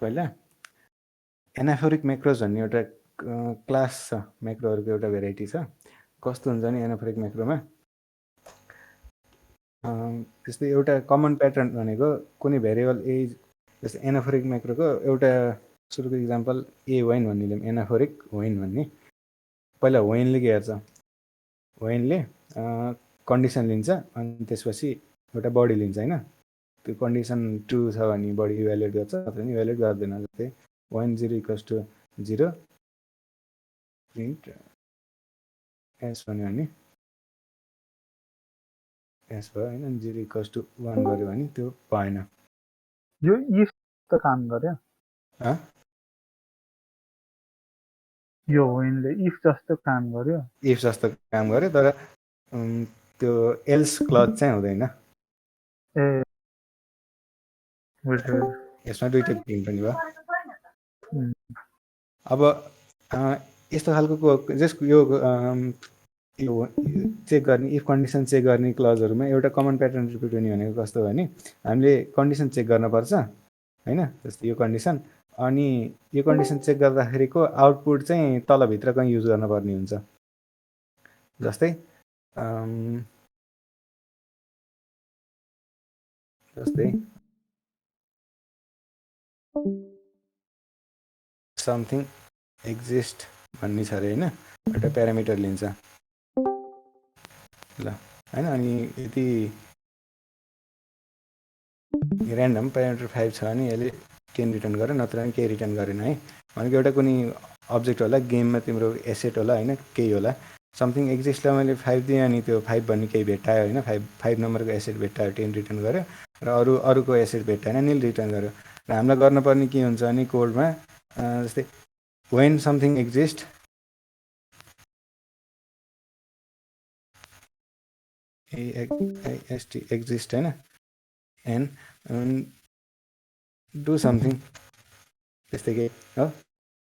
पहिला anaphoric macros भन्ने एउटा क्लास छ, मैक्रोहरूको एउटा भेराइटी छ। कस्तो हुन्छ नि एनाफोरिक मैक्रोमा त्यस्तै एउटा कमन प्याटर्न भनेको कुनै भेरिएबल एज, जस्तै एनाफोरिक मैक्रोको एउटा सुरुको इक्जाम्पल ए वाइन भन्ने लियौँ। एनाफोरिक वाइन भन्ने पहिला वाइनले के हेर्छ, वाइनले कन्डिसन लिन्छ अनि त्यसपछि एउटा बडी लिन्छ होइन। त्यो कन्डिसन ट्रु छ भने बडी इभ्यालुएट गर्छ, नत्र भने इभ्यालुएट गर्दैन। जस्तै वाइन 0 इक्वल्स टु 0 प्रिन्ट एस भन्यो भने एस भयो होइन, 0 इक्वल्स टु 1 गर्यो भने त्यो भएन। यो इफ त काम गर्यो, यो वाइनले इफ जस्तो काम गर्यो, इफ जस्तो काम गर्यो, तर त्यो एल्स क्लज चाहिँ हुँदैन। ए बुझ्यो। यसमा दुईटै प्रिन्ट पनि भयो। अब यस्तो खालको जसको यो चेक गर्ने, इफ कन्डिसन चेक गर्ने क्लजहरूमा एउटा कमन प्याटर्न रिपिट हुने भनेको कस्तो हो भने हामीले कन्डिसन चेक गर्नुपर्छ होइन। जस्तै यो कन्डिसन, अनि यो कन्डिसन चेक गर्दाखेरिको आउटपुट चाहिँ तलभित्र कहीँ युज गर्नुपर्ने हुन्छ। जस्तै समथिङ एक्जिस्ट भन्ने छ अरे होइन, एउटा प्यारामिटर लिन्छ ल होइन। अनि यदि ऱ्यान्डम प्यारामिटर 5 छ भने यसले 10 रिटर्न गर्यो, नत्र भने केही रिटर्न गरेन है। भनेको एउटा कुनै अब्जेक्ट होला, गेममा तिम्रो एसेट होला होइन, केही होला। समथिङ एक्जिस्टलाई मैले 5 दिएँ अनि त्यो 5 भन्ने केही भेट्टायो होइन, 5 नम्बरको एसेट भेट्टायो, 10 रिटर्न गर्यो। र अरूको एसेट भेट्टाएन, निल रिटर्न गर्यो। र हामीलाई गर्नुपर्ने के हुन्छ भने कोडमा जस्तै when something exists exist होइन, and do something त्यस्तै के हो।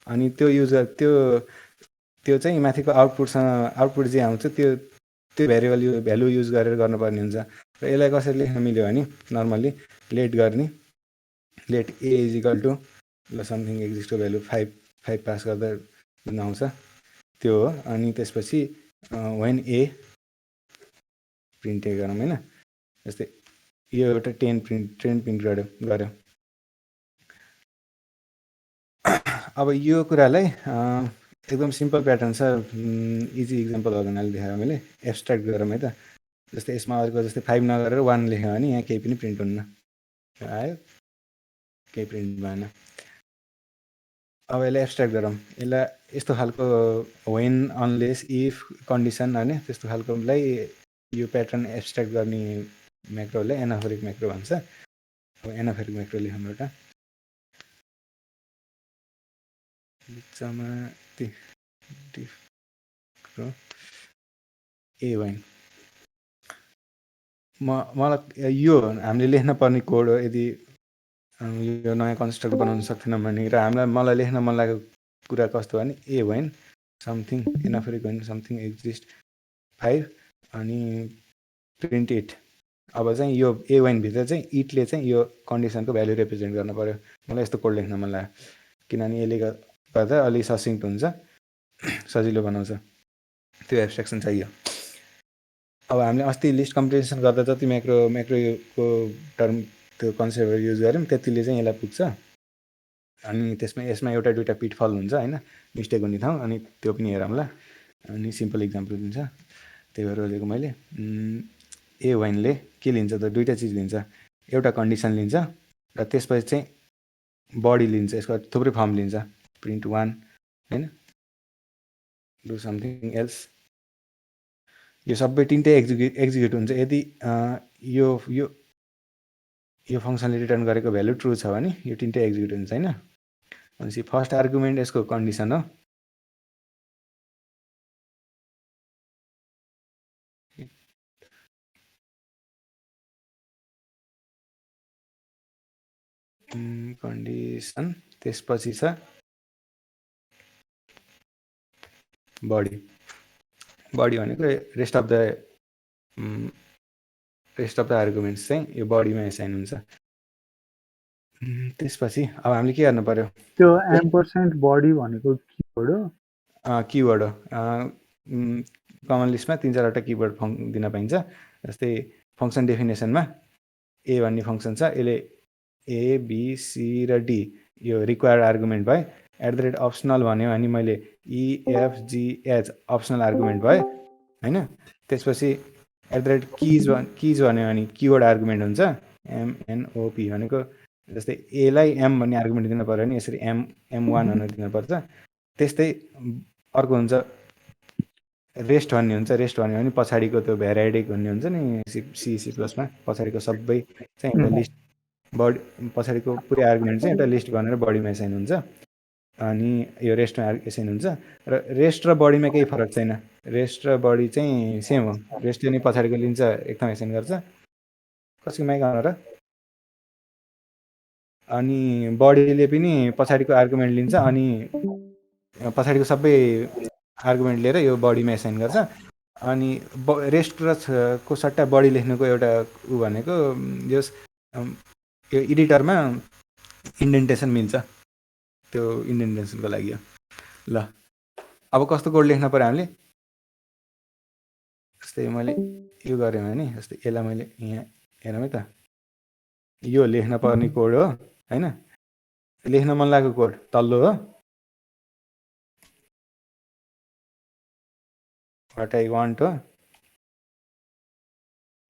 अनि त्यो युजर त्यो चाहिँ माथिको आउटपुट जे आउँछ त्यो भेरिएबल भ्यालु युज गरेर गर्नुपर्ने हुन्छ। र यसलाई कसरी लेख्न मिल्यो भने नर्मल्ली लेट गर्ने, let a is equal to ल समथिङ एक्जिस्टको भ्यालु 5 पास गर्दा जुन आउँछ त्यो हो। अनि त्यसपछि when ए प्रिन्ट गरौँ होइन। जस्तै यो एउटा 10 प्रिन्ट गर्यो। अब यो कुरालाई एकदम सिम्पल प्याटर्न छ, इजी इक्जाम्पल हुनाले देखाएँ मैले। एब्स्ट्र्याक्ट गरौँ है त। जस्तै यसमा अर्को जस्तै 5 नगरेर 1 लेख्यो भने यहाँ केही पनि प्रिन्ट हुन्न, आयो केही प्रिन्ट भएन। अब यसलाई एब्स्ट्र्याक्ट गरौँ। यसलाई यस्तो खालको वेन, अनलेस, इफ कन्डिसन होइन, त्यस्तो खालकोलाई यो प्याटर्न एब्स्ट्र्याक्ट गर्ने म्याक्रोलाई एनाफोरिक म्याक्रो भन्छ। अब एनाफोरिक म्याक्रो लेखौँ एउटा बिचमा ए वाइन। मलाई यो हामीले लेख्न पर्ने कोड हो। यदि यो नयाँ कन्स्ट्रक्ट बनाउन सक्थेन भने र मलाई लेख्न मन लागेको कुरा कस्तो भने awhen something anaphoric when something exist 5 अनि प्रिन्ट इट। अब चाहिँ यो ए वाइन भित्र चाहिँ इटले चाहिँ यो कन्डिसनको भ्यालु रिप्रेजेन्ट गर्न पर्यो। मलाई यस्तो कोड लेख्न मन लाग्यो, किनभने यसले गर्दा अलिक ससिङ्क्ट हुन्छ, सजिलो बनाउँछ। त्यो एब्स्ट्र्याक्सन चाहियो। अब हामीले अस्ति लिस्ट कम्प्रिहेन्सन गर्दा जति म्याक्रोको टर्म त्यो कन्सेप्टहरू युज गऱ्यौँ त्यतिले चाहिँ यसलाई पुग्छ। अनि यसमा एउटा दुइटा पिटफल हुन्छ होइन, मिस्टेक हुने ठाउँ, अनि त्यो पनि हेरौँला। अनि सिम्पल इक्जाम्पल दिन्छ, त्यही भएर रोजेको मैले। ए वाइनले के लिन्छ त, दुईवटा चिज लिन्छ। एउटा कन्डिसन लिन्छ र त्यसपछि चाहिँ बडी लिन्छ, यसको थुप्रै फर्म लिन्छ। प्रिन्ट 1 होइन, डु समथिङ एल्स, यो सबै तिनटै एक्जिक्युट हुन्छ। यदि यो फङ्सनले रिटर्न गरेको भ्यालु ट्रु छ भने यो तिनटै एक्जिक्युट हुन्छ होइन। भनेपछि फर्स्ट आर्गुमेन्ट यसको कन्डिसन हो। कन्डिसन, त्यसपछि छ बडी भनेको रेस्ट अफ द आर्गुमेन्ट्स चाहिँ यो बडीमा एसाइन हुन्छ। त्यसपछि अब हामीले के गर्नु पर्यो? त्यो एम्परसेन्ट बडी भनेको किवर्ड हो? किवर्ड हो। कमन लिस्टमा 3-4वटा किवर्ड दिन पाइन्छ। जस्तै फङ्सन डेफिनेसनमा ए भन्ने फङ्सन छ, यसले ए बी सी र डी यो रिक्वायर्ड आर्गुमेन्ट भयो। @ अप्सनल भन्यो भने मैले EFGH अप्सनल आर्गुमेन्ट भयो होइन। त्यसपछि @ किज भन्यो भने किवर्ड आर्गुमेन्ट हुन्छ, MNOP भनेको। जस्तै एलाई एम भन्ने आर्गुमेन्ट दिनु पऱ्यो भने यसरी M1 भनेर दिनुपर्छ। त्यस्तै अर्को हुन्छ रेस्ट भन्ने हुन्छ। रेस्ट भन्यो भने पछाडिको त्यो भ्याराइडिक भन्ने हुन्छ नि C++मा, पछाडिको सबै चाहिँ एउटा लिस्ट बडी, पछाडिको पुरै आर्गुमेन्ट चाहिँ एउटा लिस्ट भनेर बडीमा एसाइन हुन्छ। अनि यो रेस्टमा एसाइन हुन्छ। र रेस्ट र बडीमा केही फरक छैन। रेस्ट र बडी चाहिँ सेम हो। रेस्टले नि पछाडिको लिन्छ, एक ठाउँ एसाइन गर्छ। कसैको माइक आउन र? अनि बडीले पनि पछाडिको आर्गुमेन्ट लिन्छ अनि पछाडिको सबै आर्गुमेन्ट लिएर यो बडीमा एसाइन गर्छ। अनि रेस्ट र को सट्टा बडी लेख्नुको एउटा भनेको यो एडिटरमा इन्डेन्टेसन मिल्छ, त्यो इन्डेन्टेसनको लागि हो। ल अब कस्तो कोड लेख्न पर्यो हामीले? जस्तै मैले यो गरेँ भने, जस्तै यसलाई मैले यहाँ हेरौँ है त, यो लेख्न पर्ने कोड हो होइन। लेख्न मन लागेको कोड तल्लो हो। व्हाट आई वान्ट हो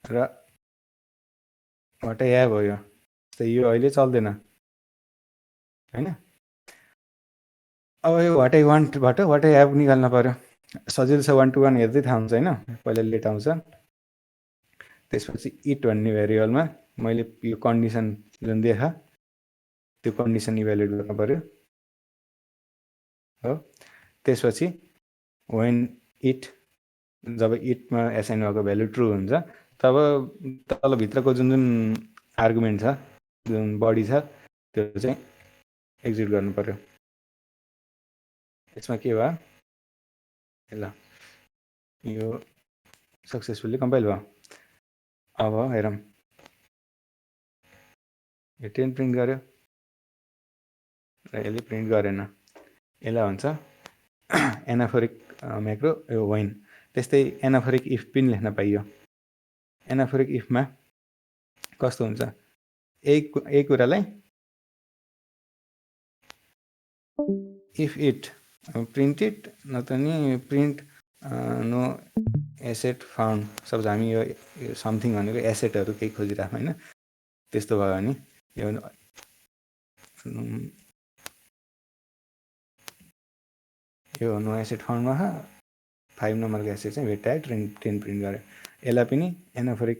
र व्हाट आई ह्याभ हो। यो यो अहिले चल्दैन होइन। अब यो व्हाट आई वान्टबाट व्हाट आई ह्याभ निकाल्न पर्यो। सजिलो छ, 1 to 1 हेर्दै थाहा हुन्छ होइन। पहिला लेट आउँछ, त्यसपछि इट भन्ने भेरिएबलमा मैले यो कन्डिसन जुन देखा त्यो कन्डिसन इभ्यालुएट गर्नु पर्यो हो। त्यसपछि वेन इट, जब इटमा एसाइन भएको भ्यालु ट्रु हुन्छ तब तलभित्रको जुन जुन आर्गुमेन्ट छ, जुन बडी छ, त्यो चाहिँ एक्जिक्युट गर्नु पर्यो। यसमा के भयो? ल यो सक्सेसफुल्ली कम्पाइल भयो। अब हेरौँ, यो 10 प्रिन्ट गर्यो र यसले प्रिन्ट गरेन। यसलाई भन्छ एनाफोरिक म्याक्रो यो वेन। त्यस्तै एनाफोरिक इफ पनि लेख्न पाइयो। एनाफोरिक इफमा कस्तो हुन्छ? यही कुरालाई इफ इट प्रिन्ट इट, नत्र नि print no asset found. Suppose हामी यो समथिङ भनेको एसेटहरू केही खोजिरहेको होइन, त्यस्तो भयो भने यो नो एसेट फाउन्डमा 5 नम्बरको एसेट चाहिँ भेट्टायो, 10 प्रिन्ट गर्यो। यसलाई पनि एनाफोरिक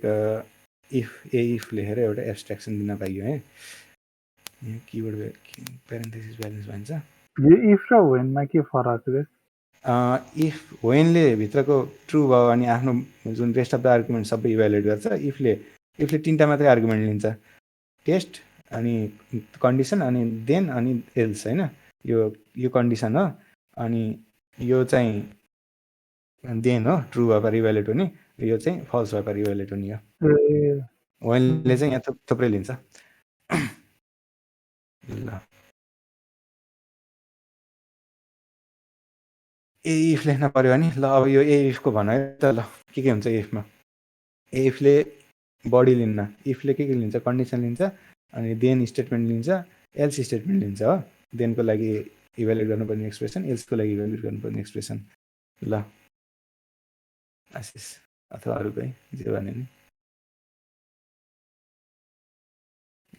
इफ इफ लेखेर एउटा एब्स्ट्राक्सन दिन पाइयो है। यहाँ किवर्ड प्यारेन्थेसिस ब्यालेन्स भन्छ। यो इफ र वेनमा के फरक रे? इफ वेनले भित्रको ट्रु भयो भने आफ्नो जुन रेस्ट अफ द आर्गुमेन्ट सबै इभ्यालुएट गर्छ। इफले 3टा मात्रै आर्गुमेन्ट लिन्छ, टेस्ट अनि कन्डिसन अनि देन अनि एल्स होइन। यो कन्डिसन हो अनि यो चाहिँ देन हो, ट्रु भएपछि इभ्यालुएट हुने। यो चाहिँ फल्स भएपछि इभ्यालुएट हुने हो। वेनले चाहिँ यहाँ थुप्रै लिन्छ। ल ए इफ लेख्न पर्यो भने ल अब यो ए इफको भन है त। ल के हुन्छ इफमा? ए इफले बडी लिन्न, इफले के लिन्छ? कन्डिसन लिन्छ अनि देन स्टेटमेन्ट लिन्छ, एल्स स्टेटमेन्ट लिन्छ हो। देनको लागि इभ्यालुएट गर्नुपर्ने एक्सप्रेसन, एल्सको लागि इभ्यालुएट गर्नुपर्ने एक्सप्रेसन। ल आशिष अथवा अरू कोही जे भने नि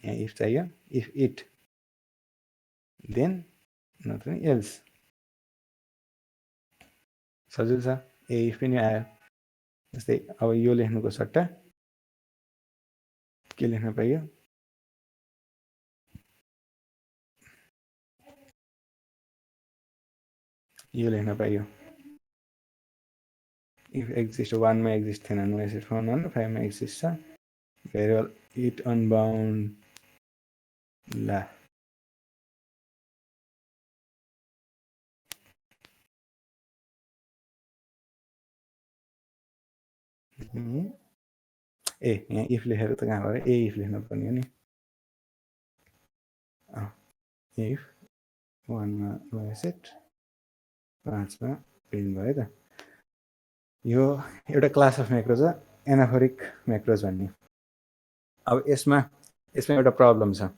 यहाँ इफ चाहियो। इफ इट देन नत्र नि एल्स। सजिलो छ, ए इफ पनि आयो। जस्तै अब यो लेख्नुको सट्टा के लेख्न पाइयो? यो लेख्न पाइयो। इफ एक्जिस्ट 1 मा एक्जिस्ट थिएन, नो एसेट फाउन्ड भनेर 5 मा एक्जिस्ट छ। Variable it unbound. ल ए यहाँ इफ लेखेर त कहाँ भयो? ए इफ लेख्नु पर्ने हो नि। इफ 1 मा नो एसेट 5 मा प्रिन्ट भयो त यो एउटा क्लास अफ म्याक्रो छ एनाफोरिक म्याक्रोज भन्ने अब यसमा एउटा प्रब्लम छ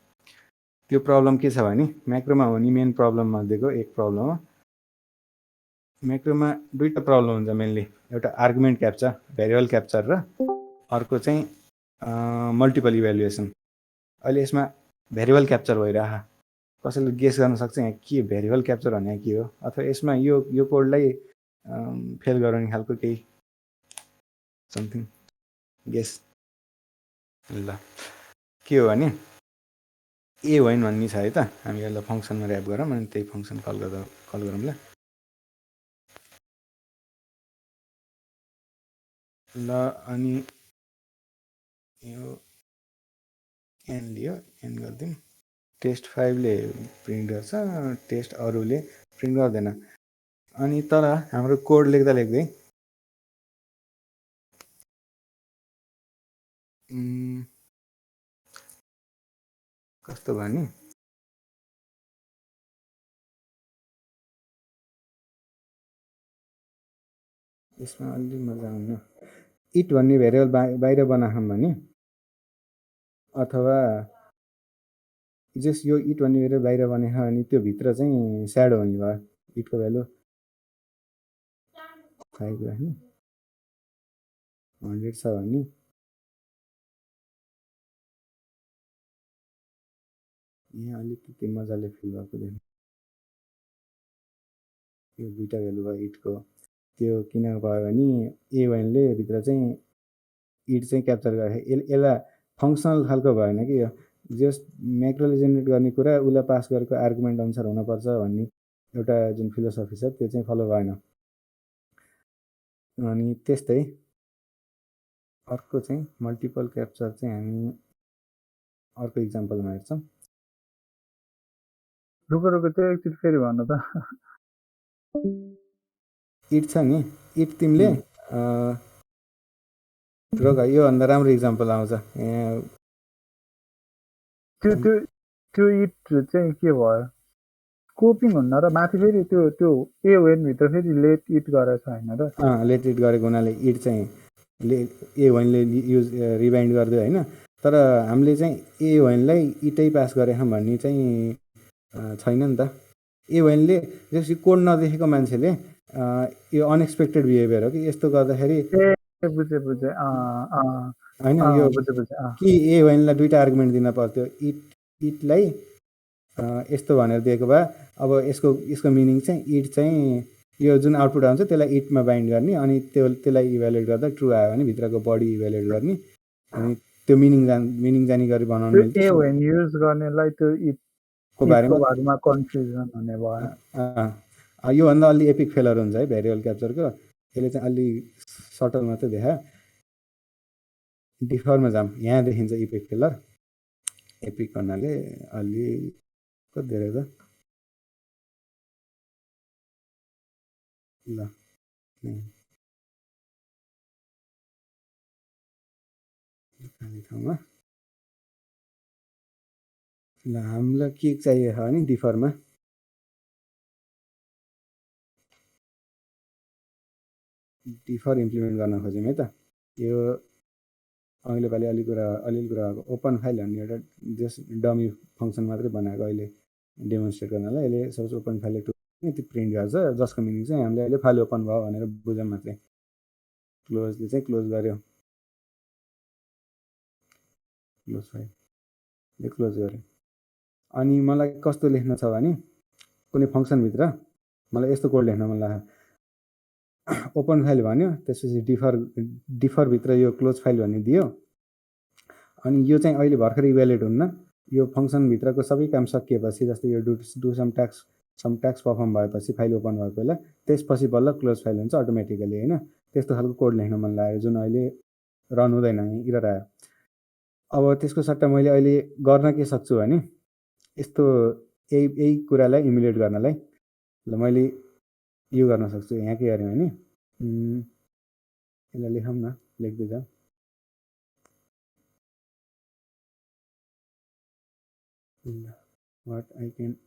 त्यो प्रब्लम के छ भने म्याक्रोमा हुने मेन प्रब्लम मध्येको एक प्रब्लम हो म्याक्रोमा दुईटा प्रब्लम हुन्छ मेनली एउटा आर्गुमेन्ट क्याप्चर भेरिएबल क्याप्चर र अर्को चाहिँ मल्टिपल इभ्यालुएसन अहिले यसमा भेरिएबल क्याप्चर भइरह कसैले गेस गर्न सक्छ यहाँ के भेरिएबल क्याप्चर भन्ने के हो अथवा यसमा यो कोडलाई फेल गराउने खालको केही समथिङ गेस ल के हो भने ए होइन भन्ने छ है त हामी यसलाई फङ्सनमा ऱ्याप गरौँ अनि त्यही फङ्सन कल गरौँ ल अनि यो एन लियो एन गरिदिउँ टेस्ट 5 ले प्रिन्ट गर्छ टेस्ट अरूले प्रिन्ट गर्दैन अनि तर हाम्रो कोड लेख्दा लेख्दै कस्तो भने यसमा अलि मजा आउन इट भन्ने भेरिएबल बाहिर बनाहौँ भने अथवा जस यो इट भन्ने भेरिएबल बाहिर बनायो भने त्यो भित्र चाहिँ स्याडो हुने भयो इटको भ्यालु 5 राख्ने 100 छ भने यहाँ अलिकति मजाले फिल भएको देख्नु यो दुईटा भ्यालु भयो इटको त्यो किन भयो भने ए वानले भित्र चाहिँ इट चाहिँ क्याप्चर गरे यसलाई फङ्सनल खालको भएन कि यो जस म्याक्रोले जेनेरेट गर्ने कुरा उसलाई पास गरेको आर्गुमेन्ट अनुसार हुनुपर्छ भन्ने एउटा जुन फिलोसफी छ त्यो चाहिँ फलो भएन अनि त्यस्तै अर्को चाहिँ मल्टिपल क्याप्चर चाहिँ हामी अर्को इक्जाम्पलमा हेर्छौँ रुको त्यो एकचोटि फेरि भन्नु त इट छ नि इट तिमीले रोग योभन्दा राम्रो इक्जाम्पल आउँछ त्यो इट चाहिँ के भयो स्कोपिङ हुन्न र माथि फेरि त्यो ए वेनभित्र फेरि लेट इट गरेछ होइन र लेट इट गरेको हुनाले इट चाहिँ ए वानले युज रिबाइन्ड गरिदियो होइन तर हामीले चाहिँ ए वानलाई इटै पास गरेछौँ भन्ने चाहिँ छैन नि त ए वानले जस्तो कोड नदेखेको मान्छेले यो अनएक्सपेक्टेड बिहेभियर हो कि यस्तो गर्दाखेरि बुझे होइन यो कि ए वानलाई दुईटा आर्गुमेन्ट दिन पर्थ्यो इटलाई यस्तो भनेर दिएको भए अब यसको मिनिङ चाहिँ इट चाहिँ यो जुन आउटपुट आउँछ त्यसलाई इटमा बाइन्ड गर्ने अनि त्यसलाई इभ्यालुएट गर्दा ट्रु आयो भने भित्रको बडी इभ्यालुएट गर्ने अनि त्यो मिनिङ जानी गरी बनाउनु युज गर्नेलाई त्यो इटको बारेमा कन्फ्युजन हुने भयो योभन्दा अलि एपिक फेलर हुन्छ है भेरिएबल क्याप्चरको यसले चाहिँ अलि सटल मात्रै देखा डिफरमा जाम यहाँ देखिन्छ एपिक फेलर एपिक भन्नाले अलि कति धेरै त ल खाने ठाउँमा ल हामीलाई के चाहिएको भने डिफरमा डिफर इम्प्लिमेन्ट गर्न खोज्यौँ है त यो अघिल्लो पालि अलिअलि कुरा ओपन फाइल भन्ने एउटा जस्ट डमी फङ्सन मात्रै बनाएको अहिले डेमोन्स्ट्रेट गर्नलाई यसले सपोज ओपन फाइल त्यो प्रिन्ट गर्छ जसको मिनिङ चाहिँ हामीले अहिले फाइल ओपन भयो भनेर बुझौँ मात्रै क्लोजले चाहिँ क्लोज गर्यो क्लोज फाइलले क्लोज गर्यो अनि मलाई कस्तो लेख्न छ भने कुनै फङ्सनभित्र मलाई यस्तो कोड लेख्न मन लाग्यो ओपन फाइल भन्यो त्यसपछि डिफरभित्र यो क्लोज फाइल भन्ने दियो अनि यो चाहिँ अहिले भर्खर इभ्यालुएट हुन्न यो फङ्सनभित्रको सबै काम सकिएपछि जस्तै यो डु सम ट्याक्स पर्फर्म भएपछि फाइल ओपन भएको बेला त्यसपछि बल्ल क्लोज फाइल हुन्छ अटोमेटिकली होइन त्यस्तो खालको कोड लेख्न मन लाग्यो जुन अहिले रन हुँदैन इरर आयो अब त्यसको सट्टा मैले अहिले गर्न के सक्छु भने यस्तो यही कुरालाई इमुलेट गर्नलाई ल मैले यो गर्न सक्छु यहाँ के गरेँ भने यसलाई लेखौँ न लेख्दै जाउँ what I can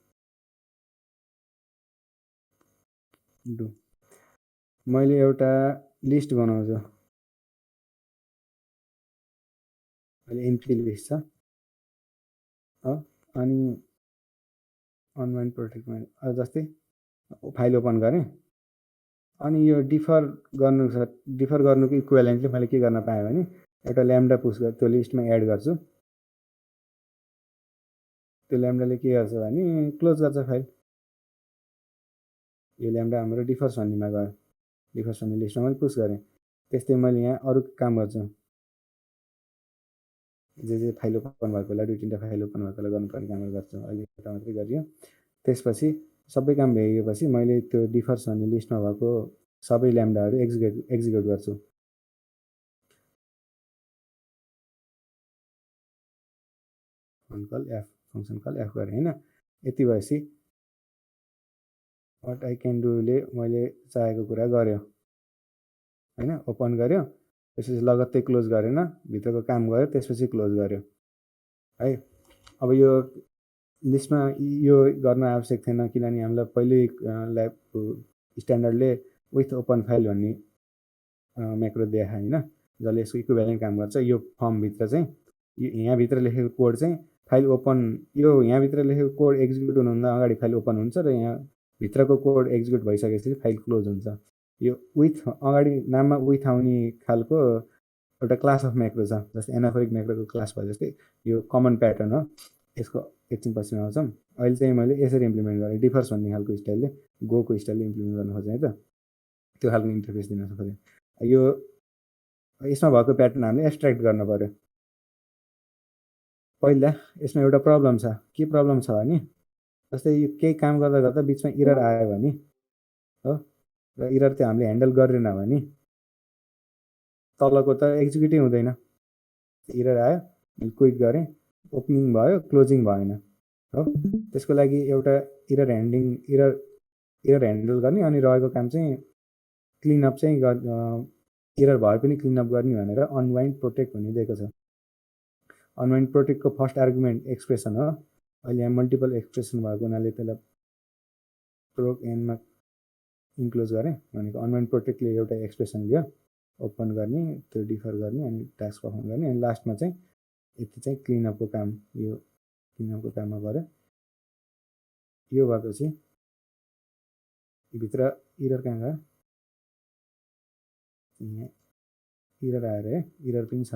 do, मैले एउटा लिस्ट बनाउँछु, अहिले एम्प्टी लिस्ट छ अनि अनबाइन्ड प्रोटेक्टमा जस्तै फाइल ओपन गरेँ अनि यो डिफर गर्नुको इक्विभ्यालेन्टली मैले के गर्न पाएँ भने एउटा ल्याम्डा पुश त्यो लिस्टमा एड गर्छु। त्यो ल्याम्डाले के गर्छ भने क्लोज गर्छ फाइल। यो ल्याम्डा हाम्रो डिफर्स भन्नेमा गयो, डिफर्स भन्ने लिस्टमा मैले पुश गरेँ। त्यस्तै मैले यहाँ अरू काम गर्छु, जे फाइल ओपन भएको बेला 2-3टा फाइल ओपन भएको बेला गर्नुपर्ने कामहरू गर्छु। अहिले एउटा मात्रै गरियो। त्यसपछि सबै काम भइसकेपछि मैले त्यो डिफर्स भन्ने लिस्टमा भएको सबै ल्याम्डाहरू एक्जिक्युट गर्छु। फङ्सन कल एफ गरेँ होइन। यति भएपछि वाट आई क्यान डुले मैले चाहेको कुरा गर्यो होइन, ओपन गर्यो, त्यसपछि लगत्तै क्लोज गरेन, भित्रको काम गर्यो, त्यसपछि क्लोज गर्यो है। अब यो लिस्टमा यो गर्न आवश्यक थिएन, किनभने हामीलाई पहिल्यै ल्याबको स्ट्यान्डर्डले विथ ओपन फाइल भन्ने म्याक्रो देखायो होइन, जसले यसको इक्विभ्यालेन्ट काम गर्छ। यो फर्मभित्र चाहिँ यहाँभित्र लेखेको कोड चाहिँ फाइल ओपन, यो यहाँभित्र लेखेको कोड एक्जिक्युट हुनुभन्दा अगाडि फाइल ओपन हुन्छ र यहाँ भित्रको कोड एक्जिक्युट भइसकेपछि फाइल क्लोज हुन्छ। यो विथ अगाडि नाममा विथ आउने खालको एउटा क्लास अफ म्याक्रो छ, जस्तै एनाफोरिक म्याक्रोको क्लास भयो जस्तै यो कमन प्याटर्न हो। यसको एकछिन पछि आउँछौँ। अहिले चाहिँ मैले यसरी इम्प्लिमेन्ट गरेँ, डिफर्स भन्ने खालको स्टाइलले, गोको स्टाइलले इम्प्लिमेन्ट गर्न खोजेँ है त, त्यो खालको इन्टरफेस दिन खोजेँ। यो यसमा भएको प्याटर्न हामीले एब्स्ट्र्याक्ट गर्न पर्यो। पहिला यसमा एउटा प्रब्लम छ, के प्रब्लम छ भने जस्तै यो केही काम गर्दा गर्दा बिचमा इरर आयो भने हो, र इरर त्यो हामीले ह्यान्डल गरेन भने तलको त एक्जिक्युटै हुँदैन। इरर आयो, मैले क्विट गरेँ, ओपनिङ भयो, क्लोजिङ भएन हो। त्यसको लागि एउटा इरर ह्यान्डल गर्ने अनि रहेको काम चाहिँ क्लिनअप चाहिँ इरर भए पनि क्लिनअप गर्ने भनेर अनवाइन्ड प्रोटेक्ट भन्ने दिएको छ। अनवाइन्ड प्रोटेक्टको फर्स्ट आर्गुमेन्ट एक्सप्रेसन हो। अहिले यहाँ मल्टिपल एक्सप्रेसन भएको हुनाले त्यसलाई प्रोक एनमा इन्क्लोज गरेँ, भनेको अनवाइन्ड प्रोटेक्टले एउटा एक्सप्रेसन लियो, ओपन गर्ने, त्यो डिफर गर्ने अनि टास्क पर्फर्म गर्ने, अनि लास्टमा चाहिँ यति चाहिँ क्लिनअपको काम, यो क्लिनअपको काममा गऱ्यो। यो भएपछि भित्र इरर कहाँ गयो, यहाँ इरर आएर है, इरर पनि छ।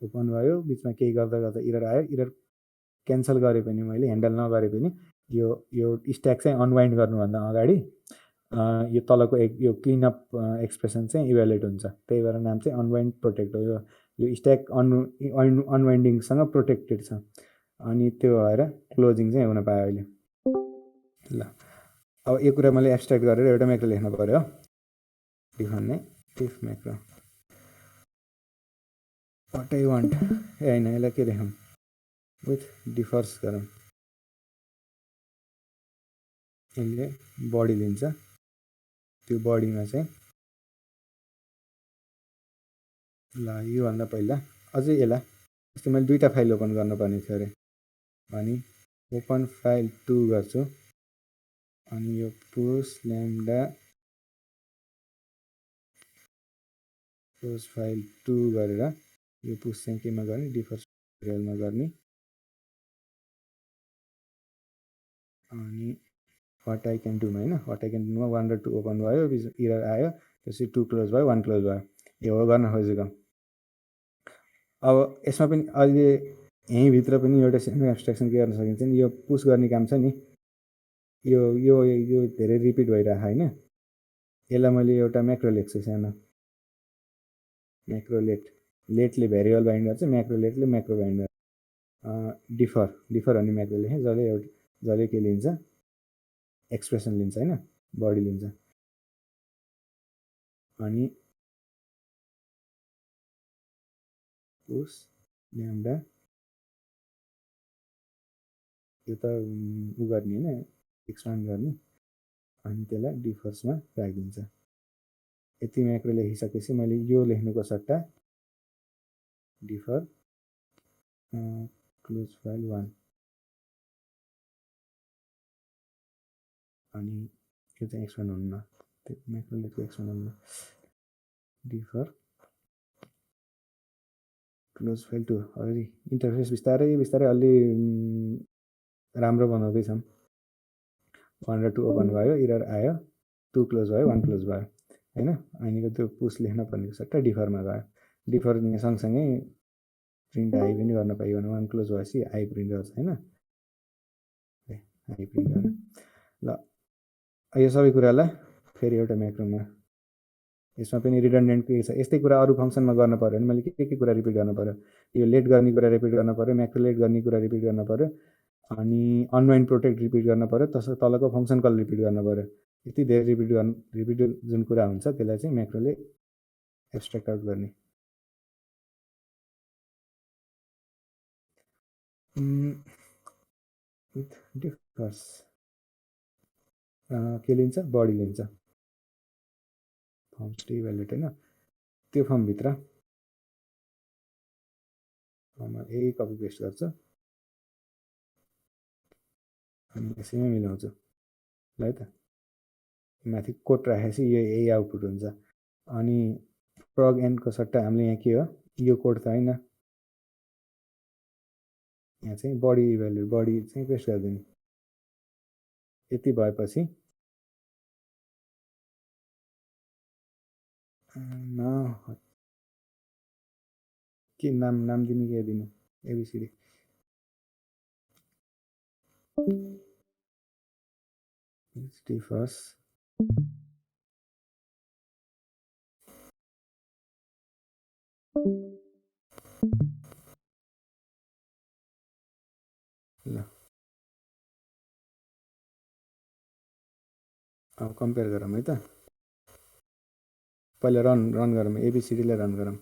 ओपन भयो, बिचमा केही गर्दा गर्दा इरर आयो, इरर क्यान्सल गरे पनि मैले ह्यान्डल नगरे पनि यो स्ट्याक चाहिँ अनवाइन्ड गर्नुभन्दा अगाडि यो तलको यो क्लिनअप एक्सप्रेसन चाहिँ इभ्यालुएट हुन्छ। त्यही भएर नाम चाहिँ अनवाइन्ड प्रोटेक्ट हो। यो स्ट्याक अनवाइन्डिङसँग प्रोटेक्टेड छ, अनि त्यो भएर क्लोजिङ चाहिँ हुन पायो अहिले। ल अब यो कुरा मैले एब्स्ट्र्याक्ट गरेर एउटा म्याक्रो लेख्नु पऱ्यो। Define if macro what I want, होइन यसलाई के लेखौँ, विथ डिफर्स गरौँ। यसले बडी लिन्छ, त्यो बडीमा चाहिँ ल योभन्दा पहिला अझै यसलाई जस्तै मैले 2टा फाइल ओपन गर्नुपर्ने थियो अरे भने ओपन फाइल 2 गर्छु, अनि यो पुश ल्याम्डा पुश फाइल 2 गरेर यो पुश चाहिँ केमा गर्ने, डिफर्स भेरिएबलमा गर्ने, अनि वाट आई क्यान डुमा होइन, वाट आई क्यान डुमा 1 र 2 ओपन भयो, इरर आयो, त्यसपछि 2 क्लोज भयो, 1 क्लोज भयो। यो हो गर्न खोजेको। अब यसमा पनि अहिले यहीँभित्र पनि एउटा सानो एब्स्ट्र्याक्सन के गर्न सकिन्छ नि, यो पुस गर्ने काम छ नि, यो यो यो धेरै रिपिट भइरहेको होइन, यसलाई मैले एउटा म्याक्रो लेख्छु सानो, म्याक्रो लेटले भेरिएबल बाइन्ड गर्छ, म्याक्रो लेटले म्याक्रो बाइन्ड गर्छ। डिफर भन्ने म्याक्रो लेखेँ, जसले के लिन्छ, एक्सप्रेसन लिन्छ होइन, बडी लिन्छ। अनि पुस ल्याम्डा यो त उ गर्ने होइन, एक्सपान्ड गर्ने, अनि त्यसलाई डिफर्समा राखिदिन्छ। यति म्याक्रो लेखिसकेपछि मैले यो लेख्नुको सट्टा डिफर क्लोज फाइल 1 अनि यो चाहिँ एक्सपेन्ड हुन्न, त्यो म्याक्रोलेटको एक्सपेन्ड हुन्न। डिफर क्लोज फाइल 2 अलि इन्टरफेस बिस्तारै बिस्तारै अलि राम्रो बनाउँदैछौँ। 1 र 2 ओपन भयो, इरर आयो, 2 क्लोज भयो, 1 क्लोज भयो होइन। अहिलेको त्यो पुस लेख्न पर्नेको सट्टा डिफरमा गयो। डिफर सँगसँगै प्रिन्ट आई पनि गर्न पाइयो भने 1 क्लोज भएपछि आई प्रिन्ट गर्छ होइन। आई प्रिन्ट गर्ने ल यो सबै कुरालाई फेरि एउटा म्याक्रोमा यसमा पनि रिडन्डेन्ट के छ, यस्तै कुरा अरू फङ्सनमा गर्न पऱ्यो भने मैले के कुरा रिपिट गर्नु पऱ्यो, यो लेट गर्ने कुरा रिपिट गर्नु पऱ्यो, म्याक्रो लेट गर्ने कुरा रिपिट गर्नु पऱ्यो, अनि अनवाइन्ड प्रोटेक्ट रिपिट गर्न पऱ्यो, तलको फङ्सन कल रिपिट गर्नु पऱ्यो। यति धेरै रिपिट जुन कुरा हुन्छ त्यसलाई चाहिँ म्याक्रोले एब्स्ट्र्याक्ट आउट गर्ने। विथ डिफर्स के लिन्छ, बडी लिन्छ, फर्म स्टे भ्यालुट होइन। त्यो फर्मभित्र यही कपी पेस्ट गर्छु अनि यसैमा मिलाउँछु ल है त। माथि कोड राखेपछि यो यही आउटपुट हुन्छ। अनि प्लग एन्डको सट्टा हामीले यहाँ के हो, यो कोड त होइन, यहाँ चाहिँ बडी भ्यालु बडी चाहिँ पेस्ट गरिदिने। यति भएपछि के नाम दिने, के दिने, एबिसिडी डिफर्स ल अब कम्पेयर गरौँ है त। पहिला रन गरौँ, एबिसिडीलाई रन गरौँ।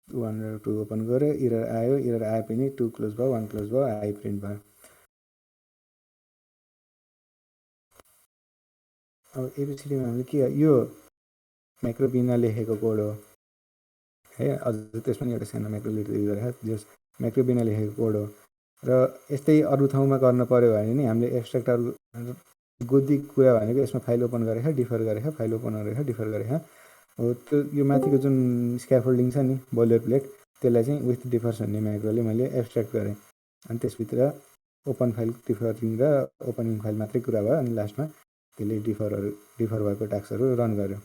1 र 2 ओपन गऱ्यो, इरर आयो, इरर आए पनि 2 क्लोज भयो, 1 क्लोज भयो, आई प्रिन्ट भयो। अब एबिसिडीमा हामीले के, यो म्याक्रो बिना लेखेको कोड हो है, अझ त्यसमा नि एउटा सानो म्याक्रो लेट गरेको जस म्याक्रो बिना लेखेको कोड हो। र यस्तै अरू ठाउँमा गर्न पऱ्यो भने नि हामीले एब्स्ट्र्याक्ट गुद्दी कुरा भनेको यसमा फाइल ओपन गरेको, डिफर गरेको, फाइल ओपन गरेको, डिफर गरेको हो। त्यो यो माथिको जुन स्क्याफोल्डिङ छ नि बोइलर प्लेट, त्यसलाई चाहिँ विथ डिफर्स भन्ने म्याक्रोले मैले एब्स्ट्र्याक्ट गरेँ। अनि त्यसभित्र ओपन फाइल डिफरिङ र ओपनिङ फाइल मात्रै कुरा भयो। अनि लास्टमा त्यसले डिफर भएको टास्कहरू रन गर्यो।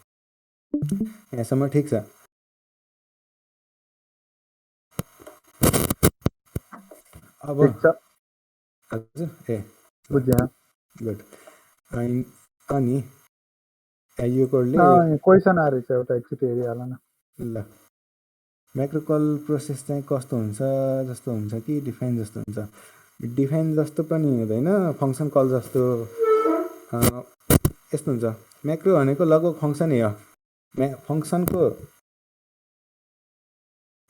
यहाँसम्म ठिक छ। अब हजुर बुझ्यो, गुड। अनि यो कोडले क्वेसन आएर छ एउटा एकचोटि हेरिहाल न। ल म्याक्रो कल प्रोसेस चाहिँ कस्तो हुन्छ, जस्तो हुन्छ कि डिफाइन जस्तो हुन्छ? डिफाइन जस्तो पनि हुँदैन, फङ्सन कल जस्तो यस्तो हुन्छ। म्याक्रो भनेको लगभग फङ्सनै हो।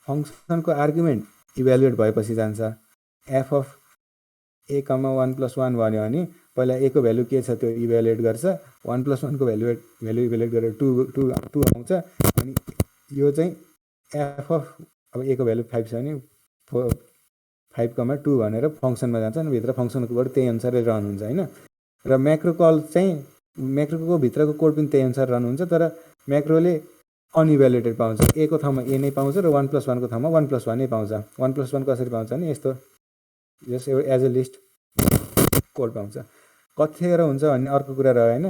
फङ्सनको आर्गुमेन्ट इभ्यालुएट भएपछि जान्छ। एफ अफ ए कमा 1 + 1 भन्यो भने पहिला ए को भ्यालु के छ त्यो इभ्यालुएट गर्छ, 1 + 1 को भ्यालु इभ्यालुएट गरेर 2 आउँछ। अनि यो चाहिँ एफ अफ अब ए को भ्यालु 5 छ भने 5,2 भनेर फङ्सनमा जान्छ। अनि भित्र फङ्सनको कोड त्यही अनुसारले रन हुन्छ होइन। र म्याक्रो कल चाहिँ म्याक्रोको भित्रको कोड पनि त्यही अनुसार रन हुन्छ, तर म्याक्रोले अनइभ्यालुएटेड पाउँछ। ए को ठाउँमा ए नै पाउँछ र 1 + 1 को ठाउँमा 1 + 1 नै पाउँछ। 1 + 1 कसरी पाउँछ भने यस्तो just as a list code पाउँछ। कतिखेर हुन्छ भन्ने अर्को कुरा रह्यो होइन।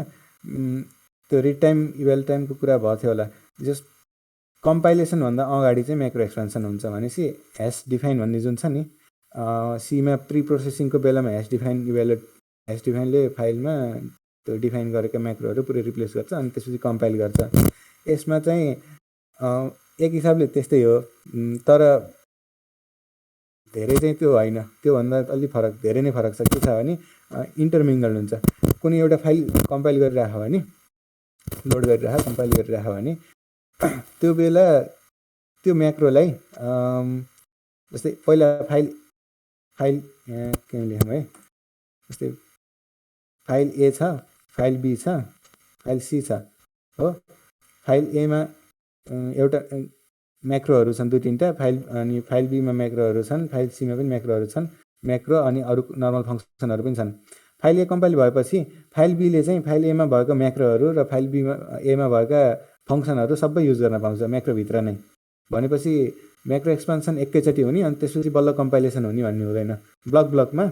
त्यो रिड टाइम इभ्याल टाइमको कुरा भएको थियो होला। जस्ट कम्पाइलेसनभन्दा अगाडि चाहिँ म्याक्रो एक्सपेन्सन हुन्छ भनेपछि ह्यास डिफाइन भन्ने जुन छ नि, सीमा प्री प्रोसेसिङको बेलामा ह्यास डिफाइनले फाइलमा त्यो डिफाइन गरेको म्याक्रोहरू पुरै रिप्लेस गर्छ अनि त्यसपछि कम्पाइल गर्छ। यसमा चाहिँ एक हिसाबले त्यस्तै हो, तर धेरै चाहिँ त्यो होइन। त्योभन्दा अलि धेरै नै फरक छ। के छ भने इन्टरमिङ्गल्ड हुन्छ। कुनै एउटा फाइल कम्पाइल गरिराख्यो भने, लोड गरिराख्यो, कम्पाइल गरिराख्यो भने त्यो बेला त्यो म्याक्रोलाई जस्तै पहिला फाइल के लेखौँ है, जस्तै फाइल ए छ, फाइल बी छ, फाइल सी छ हो। फाइल एमा एउटा म्याक्रोहरू छन् 2-3टा फाइल, अनि फाइल बीमा म्याक्रोहरू छन्, फाइल सीमा पनि म्याक्रोहरू छन्, म्याक्रो अनि अरू नर्मल फङ्सनहरू पनि छन्। फाइल ए कम्पाइल भएपछि फाइल बीले चाहिँ फाइल एमा भएको म्याक्रोहरू र फाइल बीमा एमा भएका फङ्सनहरू सबै युज गर्न पाउँछ म्याक्रोभित्र नै। भनेपछि म्याक्रो एक्सपान्सन एकैचोटि हुने अनि त्यसपछि बल्ल कम्पाइलेसन हुने भन्ने हुँदैन। ब्लकमा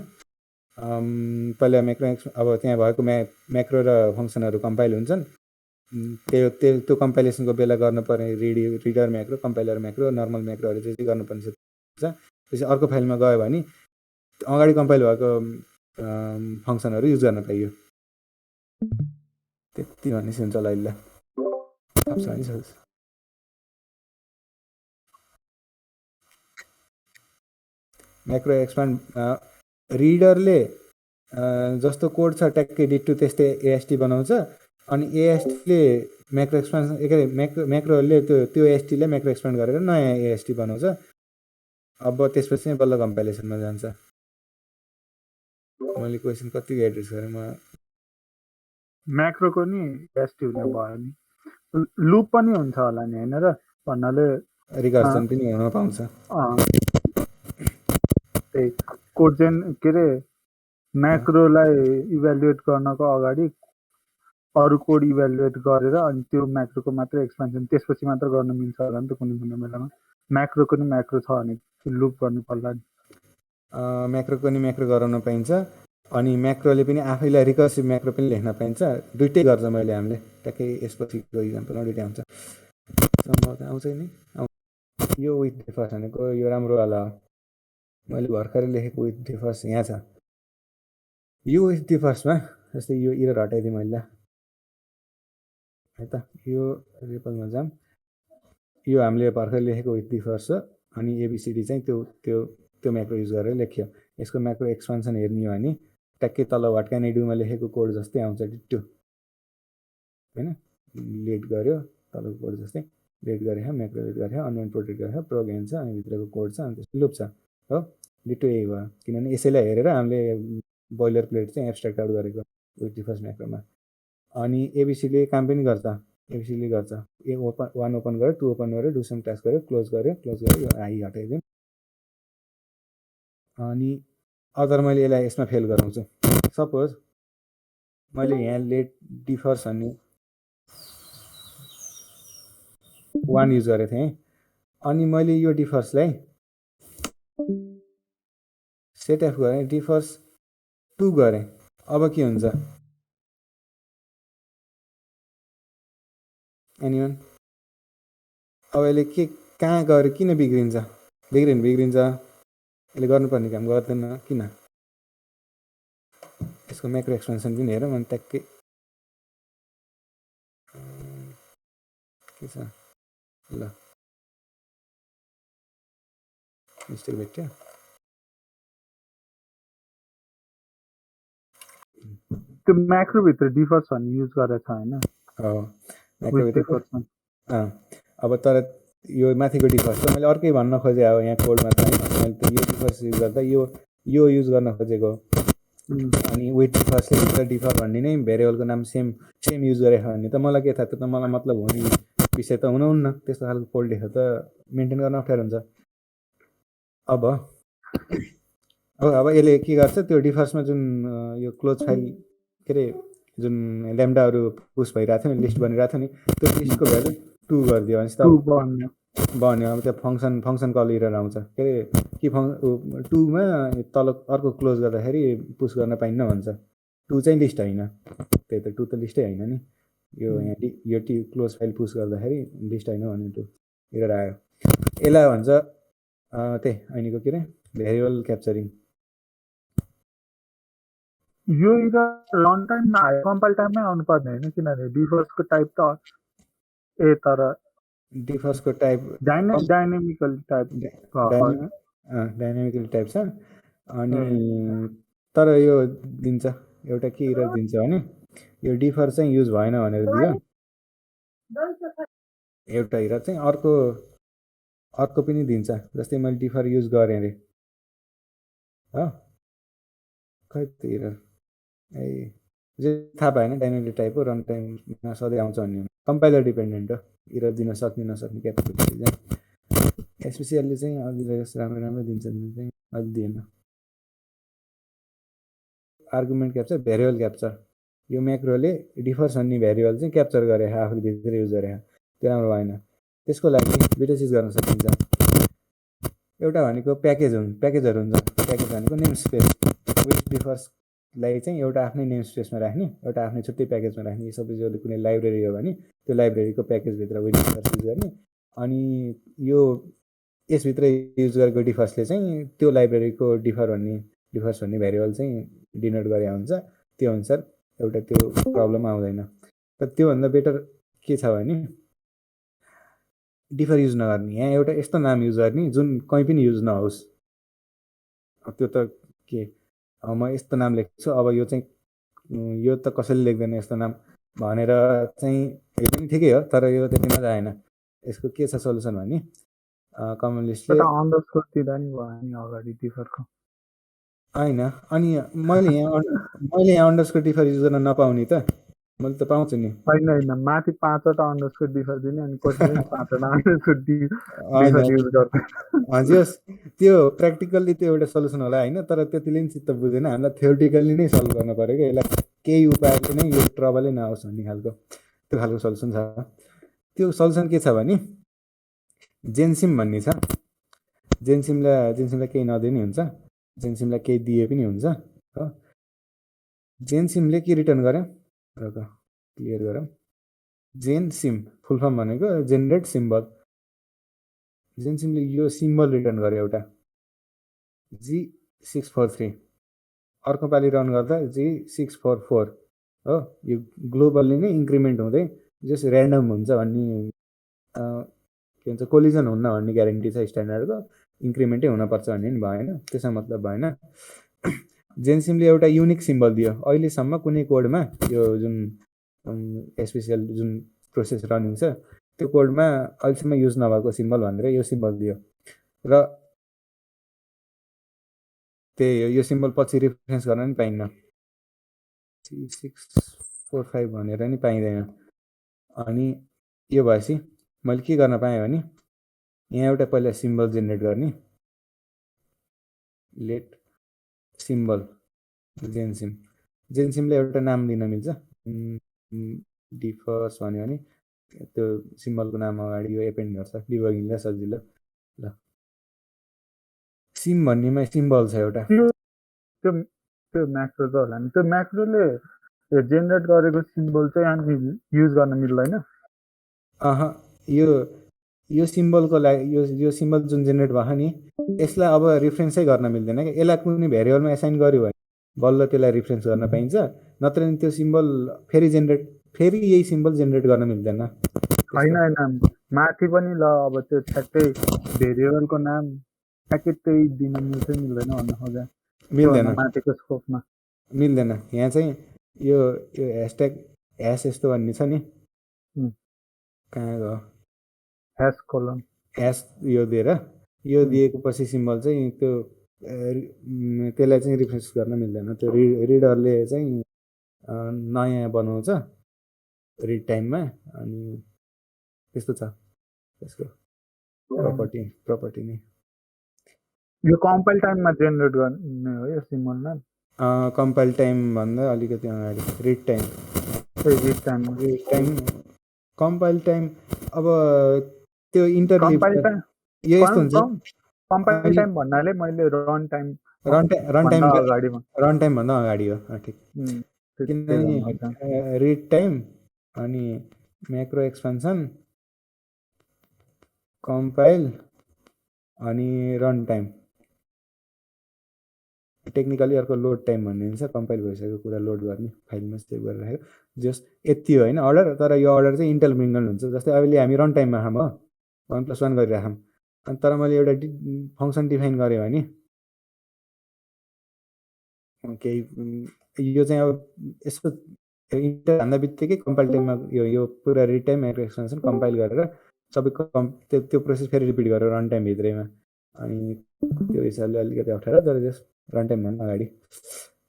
पहिला म्याक्रो अब त्यहाँ भएको म्याक्रो र फङ्सनहरू कम्पाइल हुन्छन्, त्यो कम्पाइलेसनको बेला गर्नुपर्ने reader macro, compiler macro, normal म्याक्रोहरू चाहिँ गर्नुपर्ने छ। त्यसपछि अर्को फाइलमा गयो भने अगाडि कम्पाइल भएको फङ्सनहरू युज गर्न पाइयो। त्यति भनेपछि हुन्छ ल। ल म्याक्रो एक्सपान्ड रिडरले जस्तो कोड छ ट्याक्कै डिटो त्यस्तै एएसटी बनाउँछ, अनि एएसटीले म्याक्रो एक्सपान्सन के अरे म्याक्रोले त्यो एएसटीले म्याक्रो एक्सपान्ड गरेर नयाँ एएसटी बनाउँछ। अब त्यसपछि चाहिँ बल्ल कम्पाइलेसनमा जान्छ। मैले क्वेसन कति एड्रेस गरेँ म? म्याक्रोको नि एएसटी हुने भयो नि, लुप पनि हुन्छ होला नि होइन र? भन्नाले रिकर्सन पनि हुन पाउँछ। त्यही कोड चाहिँ के अरे म्याक्रोलाई इभ्यालुएट गर्नको अगाडि अरू कोड इभ्यालुएट गरेर अनि त्यो म्याक्रोको मात्र एक्सपेन्सन त्यसपछि मात्र गर्न मिल्छ होला नि त कुनै कुनै बेलामा। म्याक्रोको नि म्याक्रो छ भने लुप गर्नु पर्ला नि। म्याक्रोको नि म्याक्रो गराउन पाइन्छ, अनि म्याक्रोले पनि आफैलाई रिकर्सिभ म्याक्रो पनि लेख्न पाइन्छ। दुइटै गर्छ मैले हामीले ट्याक्कै यसपछिको इक्जाम्पलमा दुइटै आउँछ। सम्भवतः आउँछ नि। यो विथ डिफर्स भनेको यो राम्रोवाला हो, मैले भर्खरै लेखेको विथ डिफर्स यहाँ छ। यो विथ डिफर्समा जस्तै यो इरर हटाइदिएँ मैले है त। यो रिपलमा जाम, यो हामीले भर्खर लेखेको विथ डिफर्स हो, अनि एबिसिडी चाहिँ त्यो म्याक्रो युज गरेर लेख्यो। यसको म्याक्रो एक्सपान्सन हेर्ने हो भने ट्याक्कै तल वाट क्यान आई डुमा लेखेको कोड जस्तै आउँछ डिट्टो होइन। लेट गर्यो तलको कोड जस्तै लेट गरेर म्याक्रो लेट गरेर अनवाइन्ड प्रोटेक्ट गरेर प्रोग्राम छ, अनि भित्रको कोड छ, अनि त्यसको लुप छ हो। डिट्टो यही भयो, किनभने यसैलाई हेरेर हामीले बोइलर प्लेट चाहिँ एब्स्ट्र्याक्ट आउट गरेको विथ डिफर्स म्याक्रोमा। अनि एबिसीले काम पनि गर्छ, एबिसीले गर्छ वान ओपन गर्यो, 2 ओपन गर्यो, डु सम टास्क गर्यो, क्लोज गर्यो, यो आई हटाइदिउँ। अनि अदर मैले यसलाई यसमा फेल गराउँछु। सपोज मैले यहाँ लेट डिफर्स भन्ने 1 युज गरेको थिएँ, अनि मैले यो डिफर्सलाई सेट एफ गरेँ, डिफर्स 2 गरेँ। अब के हुन्छ? एनिवन? अब यसले के कहाँ गएर किन बिग्रिन्छ? बिग्रिन्छ यसले गर्नुपर्ने काम गर्दैन किन? यसको म्याक्रो एक्सपेन्सन पनि हेरौँ। अनि ट्याक्कै के छ ल, मिस्टेक भेट्यो। त्यो म्याक्रोभित्र डिफर्स भन्ने युज गरेको छ होइन? अब तर यो माथिको डिफर्स त मैले अर्कै भन्न खोजेँ। अब यहाँ कोडमा त मैले त यो डिफर्स युज गर्दा यो युज गर्न खोजेको। अनि विथ डिफर्सले भित्र डिफर भन्ने नै भेरिएबलको नाम सेम युज गरेको भने त मलाई के थाहा, त्यो त मलाई मतलब हुने विषय त हुनुहुन्न। त्यस्तो खालको कोड लेखेर त मेन्टेन गर्न अप्ठ्यारो हुन्छ। अब यसले के गर्छ, त्यो डिफर्समा जुन यो क्लोज फाइल के अरे जुन ल्याम्डाहरू पुस भइरहेको थियो नि, लिस्ट बनिरहेको थियो नि, त्यो लिस्टको भ्यालु 2 गरिदियो भने त बन्यो। अब त्यो फङ्सन कल इरर आउँछ के अरे कि 2मा तल अर्को क्लोज गर्दाखेरि पुस गर्न पाइन्न भन्छ। 2 चाहिँ लिस्ट होइन, त्यही त 2 त लिस्टै होइन नि। यो यहाँ यो क्लोज फाइल पुस गर्दाखेरि लिस्ट होइन भने 2 इरर आयो। यसलाई भन्छ त्यही ऐनीको के अरे भेरिएबल क्याप्चरिङ। यो इरर रन टाइममा आयो, कम्पाइल टाइममै आउनु पर्ने होइन, किनभने डिफर्सको टाइप त तर डिफर्सको टाइप डाइनामिकल टाइप छ। अनि तर यो दिन्छ एउटा के इरर दिन्छ भने यो डिफर चाहिँ युज भएन भनेर दियो एउटा इरर चाहिँ। अर्को पनि दिन्छ, जस्तै मैले डिफर युज गरेँ अरे हो, खै त्यो इरर थाहा भएन। डाइनामिक टाइप हो, रन टाइममा सधैँ आउँछ भन्ने कम्पाइलर डिपेन्डेन्ट हो, इरर दिन सक्ने नसक्ने क्यापेबिलिटी चाहिँ। एसपिसिएलले चाहिँ अलि राम्रो राम्रो दिन्छ दिनु चाहिँ अलि दिएन। आर्गुमेन्ट क्याप्चर भेरिएबल क्याप्चर यो म्याक्रोले डिफर्स भन्ने भेरिएबल चाहिँ क्याप्चर गरे आफूले भित्र युज गरे त्यो राम्रो भएन। त्यसको लागि दुईवटा चिज गर्न सकिन्छ। एउटा भनेको प्याकेजहरू हुन्छ। प्याकेज भनेको नेम स्पेस विच डिफर्सलाई चाहिँ एउटा आफ्नै नेम स्पेसमा राख्ने, एउटा आफ्नै छुट्टै प्याकेजमा राख्ने। सपोज यो कुनै लाइब्रेरी हो भने त्यो लाइब्रेरीको प्याकेजभित्र विच डिफर्स युज गर्ने, अनि यो यसभित्र युज गरेको डिफर्सले चाहिँ त्यो लाइब्रेरीको डिफर्स भन्ने भेरिएबल चाहिँ डिनोट गरे हुन्छ। त्यो अनुसार एउटा त्यो प्रब्लम आउँदैन। तर त्योभन्दा बेटर के छ भने डिफर युज नगर्ने, यहाँ एउटा यस्तो नाम युज गर्ने जुन कहीँ पनि युज नहोस्। त्यो त के म यस्तो नाम लेख्छु, अब यो चाहिँ यो त कसैले लेख्दैन यस्तो नाम भनेर चाहिँ यो पनि ठिकै हो, तर यो त्यति मजा आएन। यसको के छ सल्युसन भने कमन लिस्टले अन्डरस्कोर दिँदा नि भयो नि अगाडि डिफरको होइन। अनि मैले यहाँ अन्डरस्कोर डिफर युज गर्न नपाउने त मैले त पाउँछु नि। होइन माथि 5वटा अन्डरस्कोर डिफर दिने अनि कसैले 5वटा अन्डरस्कोर डिफर युज गर्छ। हजुर त्यो प्र्याक्टिकल्ली त्यो एउटा सल्युसन होला होइन, तर त्यतिले पनि चित्त बुझेन। हामीलाई थ्योरिटिकल्ली नै सल्भ गर्नु पऱ्यो क्या यसलाई, केही उपायले नै यो ट्रबलै नआओस् भन्ने खालको त्यो खालको सल्युसन छ। त्यो सल्युसन के छ भने जेनसिम भन्ने छ। जेनसिमलाई केही नदिए नि हुन्छ, जेनसिमलाई केही दिए पनि हुन्छ हो। जेनसिमले के रिटर्न गर्यो र क्लियर गरौँ। जेनसिम फुल फर्म भनेको जेनेरेट सिम्बल। जेनसिमले यो सिम्बल रिटर्न गर्यो एउटा G643, अर्को पालि रन गर्दा G644 हो। यो ग्लोबल्ली नै इन्क्रिमेन्ट हुँदै जस ऱ्यान्डम हुन्छ भन्ने के भन्छ कोलिजन हुन्न भन्ने ग्यारेन्टी छ स्ट्यान्डर्डको। इन्क्रिमेन्टै हुनपर्छ भन्ने पनि भएन, त्यसमा मतलब भएन। जेनसिमले एउटा युनिक सिम्बल दियो। अहिलेसम्म कुनै कोडमा यो जुन एसपिसिएल जुन प्रोसेस रनिङ छ त्यो कोडमा अहिलेसम्म युज नभएको सिम्बल भनेर यो सिम्बल दियो र त्यही हो, यो सिम्बल पछि रिफरेन्स गर्न पनि पाइन्न। 645 भनेर नि पाइँदैन। अनि यो भएपछि मैले के गर्न पाएँ भने यहाँ एउटा पहिला सिम्बल जेनेरेट गर्ने, लेट सिम्बल जेनसिमले एउटा नाम दिन मिल्छ। डिफर्स भन्यो भने त्यो सिम्बलको नाम अगाडि यो एपेन्ड गर्छ, डिबगिङलाई सजिलो। ल सिम भन्नेमा सिम्बल छ एउटा, त्यो म्याक्रो त होला नि। त्यो म्याक्रोले जेनेरेट गरेको सिम्बल चाहिँ अनि युज गर्न मिल्दैन। यो सिम्बलको लागि यो सिम्बल जुन जेनेरेट भयो नि यसलाई अब रिफरेन्सै गर्न मिल्दैन क्या। यसलाई कुनै भेरिएबलमा एसाइन गर्यो भने बल्ल त्यसलाई रिफरेन्स गर्न पाइन्छ, नत्र नि त्यो सिम्बल फेरि यही सिम्बल जेनेरेट गर्न मिल्दैन। होइन माथि पनि ल अब त्यो ठ्याक्कै भेरिएबलको नाम ठ्याक्कै त्यही दिन मिल्छ मिल्दैन भन्न खोजा मिल्दैन, माथिको स्कोपमा मिल्दैन। यहाँ चाहिँ यो ह्यासट्याग ह्यास यस्तो भन्ने छ नि, कहाँ गयो ह्यास कोलन ह्यास यो दिएर यो दिएको पछि सिम्बल चाहिँ त्यो त्यसलाई चाहिँ रिफ्रेस गर्न मिल्दैन। त्यो रिडरले चाहिँ नयाँ बनाउँछ रिड टाइममा, अनि त्यस्तो छ त्यसको प्रपर्टी नै। यो कम्पाइल टाइममा जेनेरेट गर्ने हो यो सिम्बल नाम। कम्पाइल टाइम भन्दा अलिकति अगाडि रिड टाइम कम्पाइल टाइम। अब त्यो इन्टरलिभ यो यस्तो हुन्छ। कम्पाइल टाइम भन्नाले मैले रन टाइम भन्दा अगाडि हो ठिक। किनभने रिड टाइम अनि म्याक्रो एक्सपेन्सन कम्पाइल अनि रन टाइम, टेक्निकली अर्को लोड टाइम भन्ने हुन्छ। कम्पाइल भइसकेको कुरा लोड गर्ने फाइलमा सेभ गरेर राखेको जस यति हो होइन अर्डर। तर यो अर्डर चाहिँ इन्टरमिङ्गल हुन्छ। जस्तै अहिले हामी रन टाइममा खाम हो 1+1 गरिराखौँ, अनि तर मैले एउटा फङ्सन डिफाइन गरेँ भने केही यो चाहिँ अब यसको इन्टर हान्दा बित्तिकै कम्पाइल टाइममा यो पुरा read time macro expansion compile गरेर सबै त्यो प्रोसेस फेरि रिपिट गरेर रन टाइम भित्रैमा। अनि त्यो हिसाबले अलिकति अप्ठ्यारो, तर जस रन टाइम भन्दा अगाडि।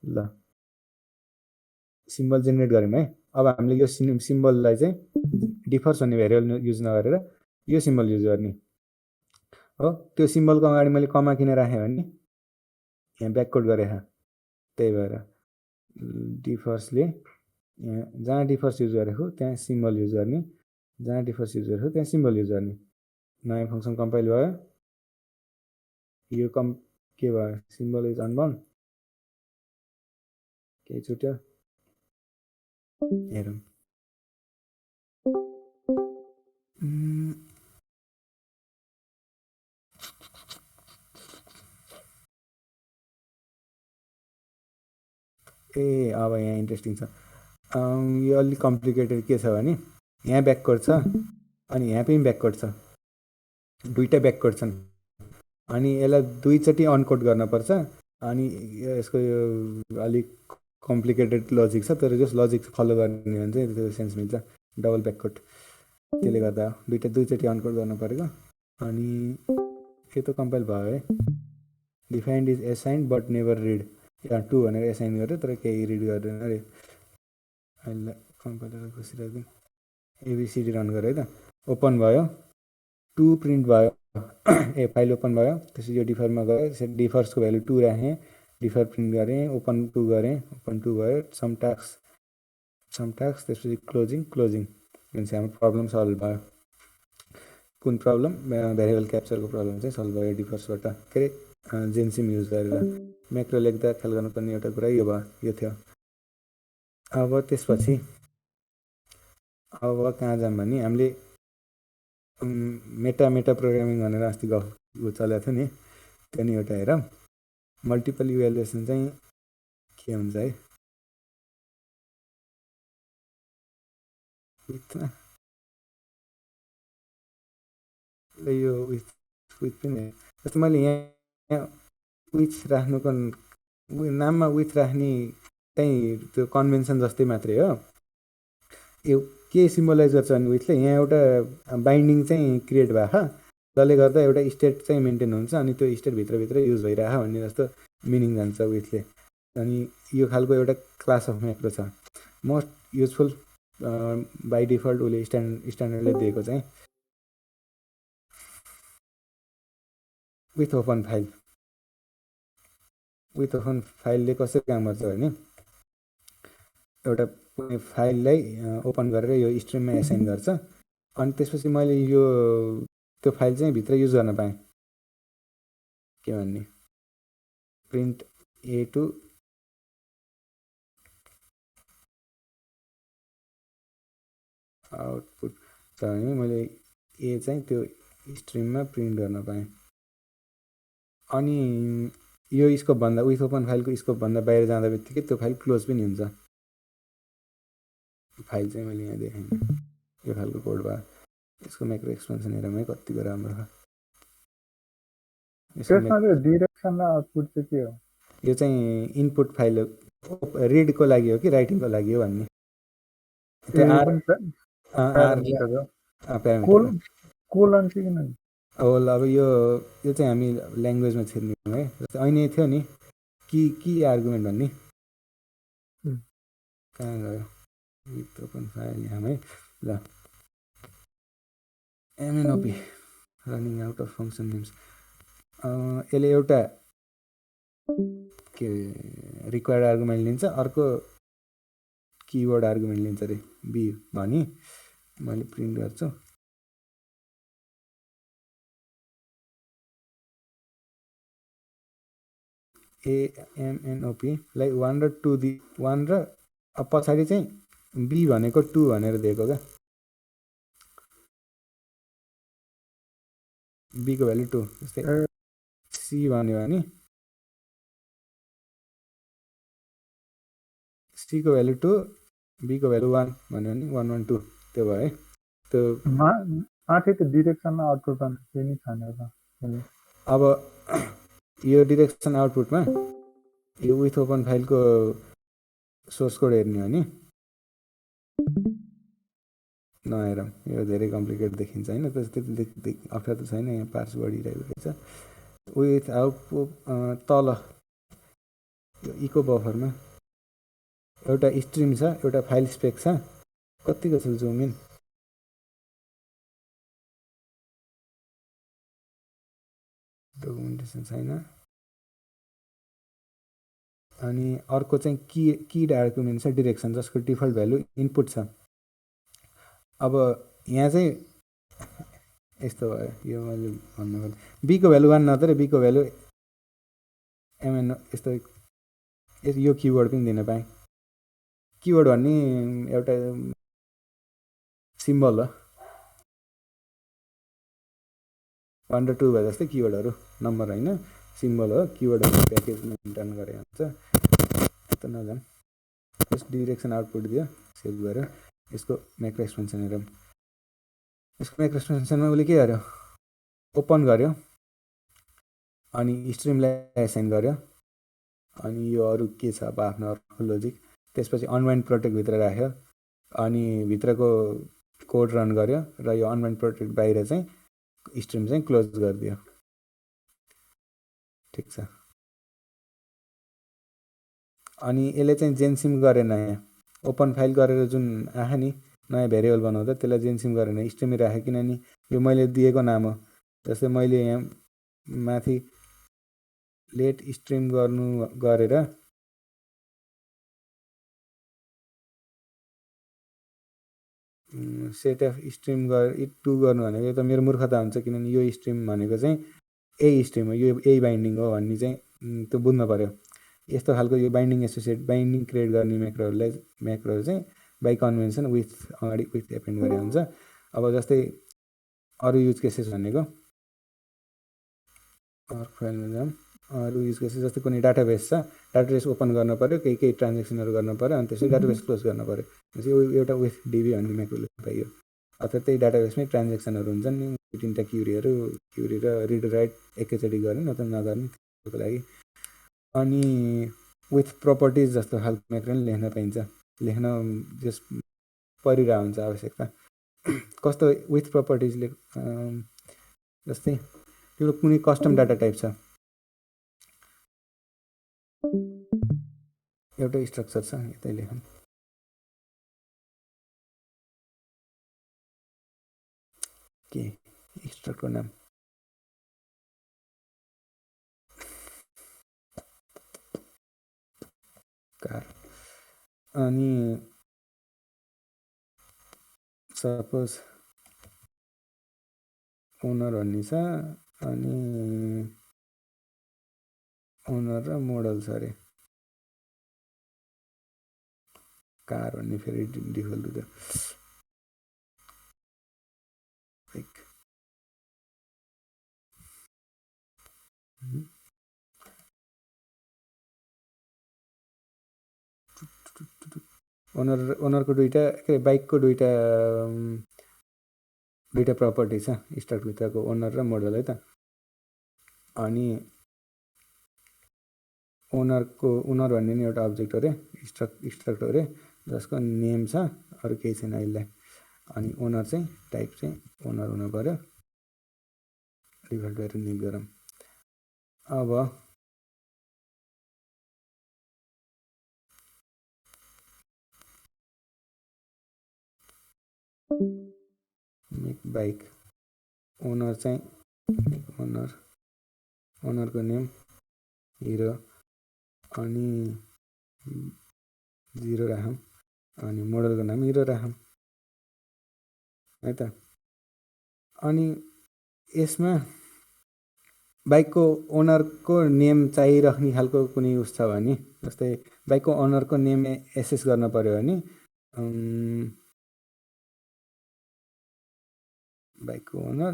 ल सिम्बल जेनेरेट गऱ्यौँ है। अब हामीले यो सिम्बललाई चाहिँ डिफर्स भन्ने भेरिएबल युज नगरेर यो सिम्बल युज गर्ने। हो त्यो सिम्बलको अगाडि मैले कमा किन राखेँ भने यहाँ ब्याककोड गरेँ त्यही भएर डिफर्सले यहाँ जहाँ डिफर्स युज गरेको त्यहाँ सिम्बल युज गर्ने, जहाँ डिफर्स युज गरेको त्यहाँ सिम्बल युज गर्ने। नयाँ फङ्सन कम्पाइल भयो, यो के भयो, सिम्बल इज अनबाउन्ड, केही छुट्यो हेरौँ। ए अब यहाँ इन्ट्रेस्टिङ छ। यो अलिक कम्प्लिकेटेड के छ भने यहाँ ब्याककोड छ अनि यहाँ पनि ब्याककोड छ, दुईवटा ब्याककोड छन् अनि यसलाई दुईचोटि अनकोड गर्नुपर्छ। अनि यसको यो अलिक कम्प्लिकेटेड लजिक छ, तर जस लजिक फलो गर्ने भने चाहिँ त्यो सेन्स मिल्छ। डबल ब्याककोड त्यसले गर्दा दुईचोटि अनकोड गर्नु परेको। अनि यो त कम्पाइल भयो है। Defined is assigned but never read, यहाँ 2 भनेर एसाइन गर्यो तर केही रिड गर्दैन अरे। अहिले कम्पाइलर बसिरहेको एबिसिडी रन गरेँ है त, ओपन भयो, 2 प्रिन्ट भयो। ए फाइल ओपन भयो, त्यसपछि यो डिफरमा गयो, डिफर्सको भ्यालु 2 राखेँ, डिफर प्रिन्ट गरेँ, ओपन 2 गरेँ, ओपन 2 भयो, सम टास्क, त्यसपछि क्लोजिङ भनेपछि हाम्रो प्रब्लम सल्भ भयो। कुन प्रब्लम? भेरिएबल क्याप्चरको प्रब्लम चाहिँ सल्भ भयो डिफर्सबाट, के अरे जेन्सिम युज गरेर। म्याक्रो लेख्दा ख्याल गर्नुपर्ने एउटा कुरा यो भयो, यो थियो। अब त्यसपछि अब कहाँ जाऊँ भने हामीले मेटा प्रोग्रामिङ भनेर अस्ति गफ चलेको थियो नि, त्यो नि एउटा हेरौँ। मल्टिपल इभ्यालुएसन चाहिँ के हुन्छ है विथमा, यो विथ पनि जस्तो मैले यहाँ विथ राख्नुको नाममा विथ राख्ने चाहिँ त्यो कन्भेन्सन जस्तै मात्रै हो। यो के सिम्बलाइज गर्छ भने विथले यहाँ एउटा बाइन्डिङ चाहिँ क्रिएट भएको, जसले गर्दा एउटा स्टेट चाहिँ मेन्टेन हुन्छ अनि त्यो स्टेट भित्रभित्र युज भइरहेको भन्ने जस्तो मिनिङ जान्छ विथले। अनि यो खालको एउटा क्लास अफ म्याक्रो छ, मोस्ट युजफुल बाई डिफल्ट उसले स्ट्यान्डर्डले दिएको चाहिँ with open file. With open फाइलले कसरी काम गर्छ भने एउटा कुनै फाइललाई ओपन गरेर यो स्ट्रिममा एसाइन गर्छ अनि त्यसपछि मैले यो त्यो फाइल चाहिँ भित्र युज गर्न पाएँ। के भन्ने प्रिन्ट ए टु आउटपुट छ भने मैले ए चाहिँ त्यो स्ट्रिममा प्रिन्ट गर्न पाएँ। अनि यो स्कोपभन्दा विथ ओपन फाइलको स्कोपभन्दा बाहिर जाँदा बित्तिकै त्यो फाइल क्लोज पनि हुन्छ। फाइल चाहिँ मैले यहाँ देखाएँ, यो खालको कोड भयो। यसको म्याक्रो एक्सपेन्सन हेरौँ है कतिको राम्रो छ। डिरेक्सन र आउटपुट चाहिँ के हो? यो चाहिँ इनपुट फाइल रिडको लागि हो कि राइटिङको लागि हो भन्ने। कोलन चाहिँ किन होल? अब यो चाहिँ हामी ल्याङ्ग्वेजमा छिर्ने है, जस्तै अहिले थियो नि कि आर्गुमेन्ट भन्ने, कहाँ गयो विथ ओपन फाइल यहाँ है। ल MNOP running out of function names, यसले एउटा के रिक्वायर्ड आर्गुमेन्ट लिन्छ, अर्को किवर्ड आर्गुमेन्ट लिन्छ अरे बी भनी मैले प्रिन्ट गर्छु। एएमएनओपीलाई 1 र 2 1 र अब पछाडि चाहिँ बी भनेको 2 भनेर दिएको क्या। बीको भ्यालु 2, जस्तै सी भन्यो भने सीको भ्यालु 2, बीको भ्यालु 1 भन्यो भने 1 1 2 त्यो भयो है। त्यो माथि त डिरेक्सन र आउटपुट पनि छैन त। अब यो डिरेक्सन आउटपुटमा यो विथ ओपन फाइलको सोर्स कोड हेर्ने हो नि नहेरौँ, यो धेरै कम्प्लिकेट देखिन्छ होइन, त्यति अप्ठ्यारो त छैन। यहाँ पार्स बढिरहेको रहेछ। विथ आउटपुट तल यो इको बफरमा एउटा स्ट्रिम छ, एउटा फाइल स्पेक छ। कतिको छ जुम इन? डकुमेन्टेसन छैन। अनि अर्को चाहिँ की आर्गुमेन्ट छ डिरेक्सन, जसको डिफल्ट भ्यालु इनपुट छ। अब यहाँ चाहिँ यस्तो भयो, यो मैले भन्नु बीको भ्यालु 1 नत्र बीको भ्यालु एमएन यस्तो यो किवर्ड पनि दिन पाएँ। किवर्ड भन्ने एउटा सिम्बल हो, 1 र 2 भए जस्तै किवर्डहरू नम्बर होइन, सिम्बल हो। किवर्डहरू प्याकेजमा रिटर्न गरे हुन्छ। यस्तो नजान यस डिरेक्सन आउटपुट दियो, सेभ गर्यो। यसको म्याक्रो एक्सपेन्सन हेरौँ। यसको म्याक्रो एक्सपेन्सनमा उसले के गर्यो, ओपन गर्यो अनि स्ट्रिमलाई एसाइन गर्यो। अनि यो अरू के छ अब आफ्नो अर्को लोजिक। त्यसपछि अनबाइन्ड प्रोटेक्ट भित्र राख्यो अनि भित्रको कोड रन गर्यो र यो अनबाइन्ड प्रोटेक्ट बाहिर चाहिँ स्ट्रिम चाहिँ क्लोज गरिदियो। ठिक छ। अनि यसले चाहिँ जेनसिम गरेन, यहाँ ओपन फाइल गरेर जुन आयो नि नयाँ भेरिएबल बनाउँदा त्यसलाई जेनसिम गरेन, स्ट्रिमै राख्यो। किनभने यो मैले दिएको नाम हो। जस्तै मैले यहाँ माथि लेट स्ट्रिम गर्नु गरेर सेट अफ स्ट्रिम टु गर्नु भनेको त मेरो मूर्खता हुन्छ। किनभने यो स्ट्रिम भनेको चाहिँ यही स्ट्रिम हो, यो यही बाइन्डिङ हो भन्ने चाहिँ त्यो बुझ्नु पर्यो। यस्तो खालको यो बाइन्डिङ एसोसिएट बाइन्डिङ क्रिएट गर्ने म्याक्रोहरू चाहिँ बाई कन्भेन्सन विथ अगाडि विथ एपेन्ड गरे हुन्छ। अब जस्तै अरू युज केसेस भनेको अर्को फाइलमा जाऊँ। अरू युज केसेस जस्तै कुनै डाटाबेस छ, डाटाबेस ओपन गर्नु पर्यो, केही ट्रान्जेक्सनहरू गर्नु पर्यो, अनि त्यसै डाटाबेस क्लोज गर्नु पर्यो। यो एउटा विथ डिबी भन्ने म्याक्रोले पाइयो। अथवा त्यही डाटाबेसमै ट्रान्जेक्सनहरू हुन्छन् नि, 2-3टा क्युरी र रिड राइट एकैचोटि गर्ने नत्र नगर्ने त्यसको लागि। अनि विथ प्रपर्टिज जस्तो खालको म्याक्रो पनि लेख्न पाइन्छ, लेख्न जस परिरहेको हुन्छ आवश्यकता। कस्तो विथ प्रपर्टिजले जस्तै त्यो कुनै कस्टम डाटा टाइप छ, एउटा स्ट्रक्चर छ, यतै लेखौँ। के स्ट्रक्चरको नाम कार। अनि सपोज ओनर भन्ने छ, अनि ओनर र मोडल छ अरे। कार भन्ने फेरि डिफल्ट दियो। ओनरको दुईटा बाइकको दुईटा प्रपर्टी छ स्ट्रक्टभित्रको, ओनर र मोडल है त। अनि ओनर भन्ने नि एउटा अब्जेक्ट हो अरे, स्ट्रक्ट हो अरे, जसको नेम छ, अरू केही छैन यसलाई। अनि ओनर चाहिँ टाइप चाहिँ ओनर हुनु पर्यो। डिफल्ट गरेर निक गरौँ। अब मेक बाइक ओनर चाहिँ ओनरको नेम हिरो अनि 0 राखौँ, अनि मोडलको नाम हिरो राखौँ है त। अनि यसमा बाइकको ओनरको नेम चाहिराख्ने खालको कुनै उस छ भने, जस्तै बाइकको ओनरको नेम एसेस गर्न पर्यो भने बाइकको ओनर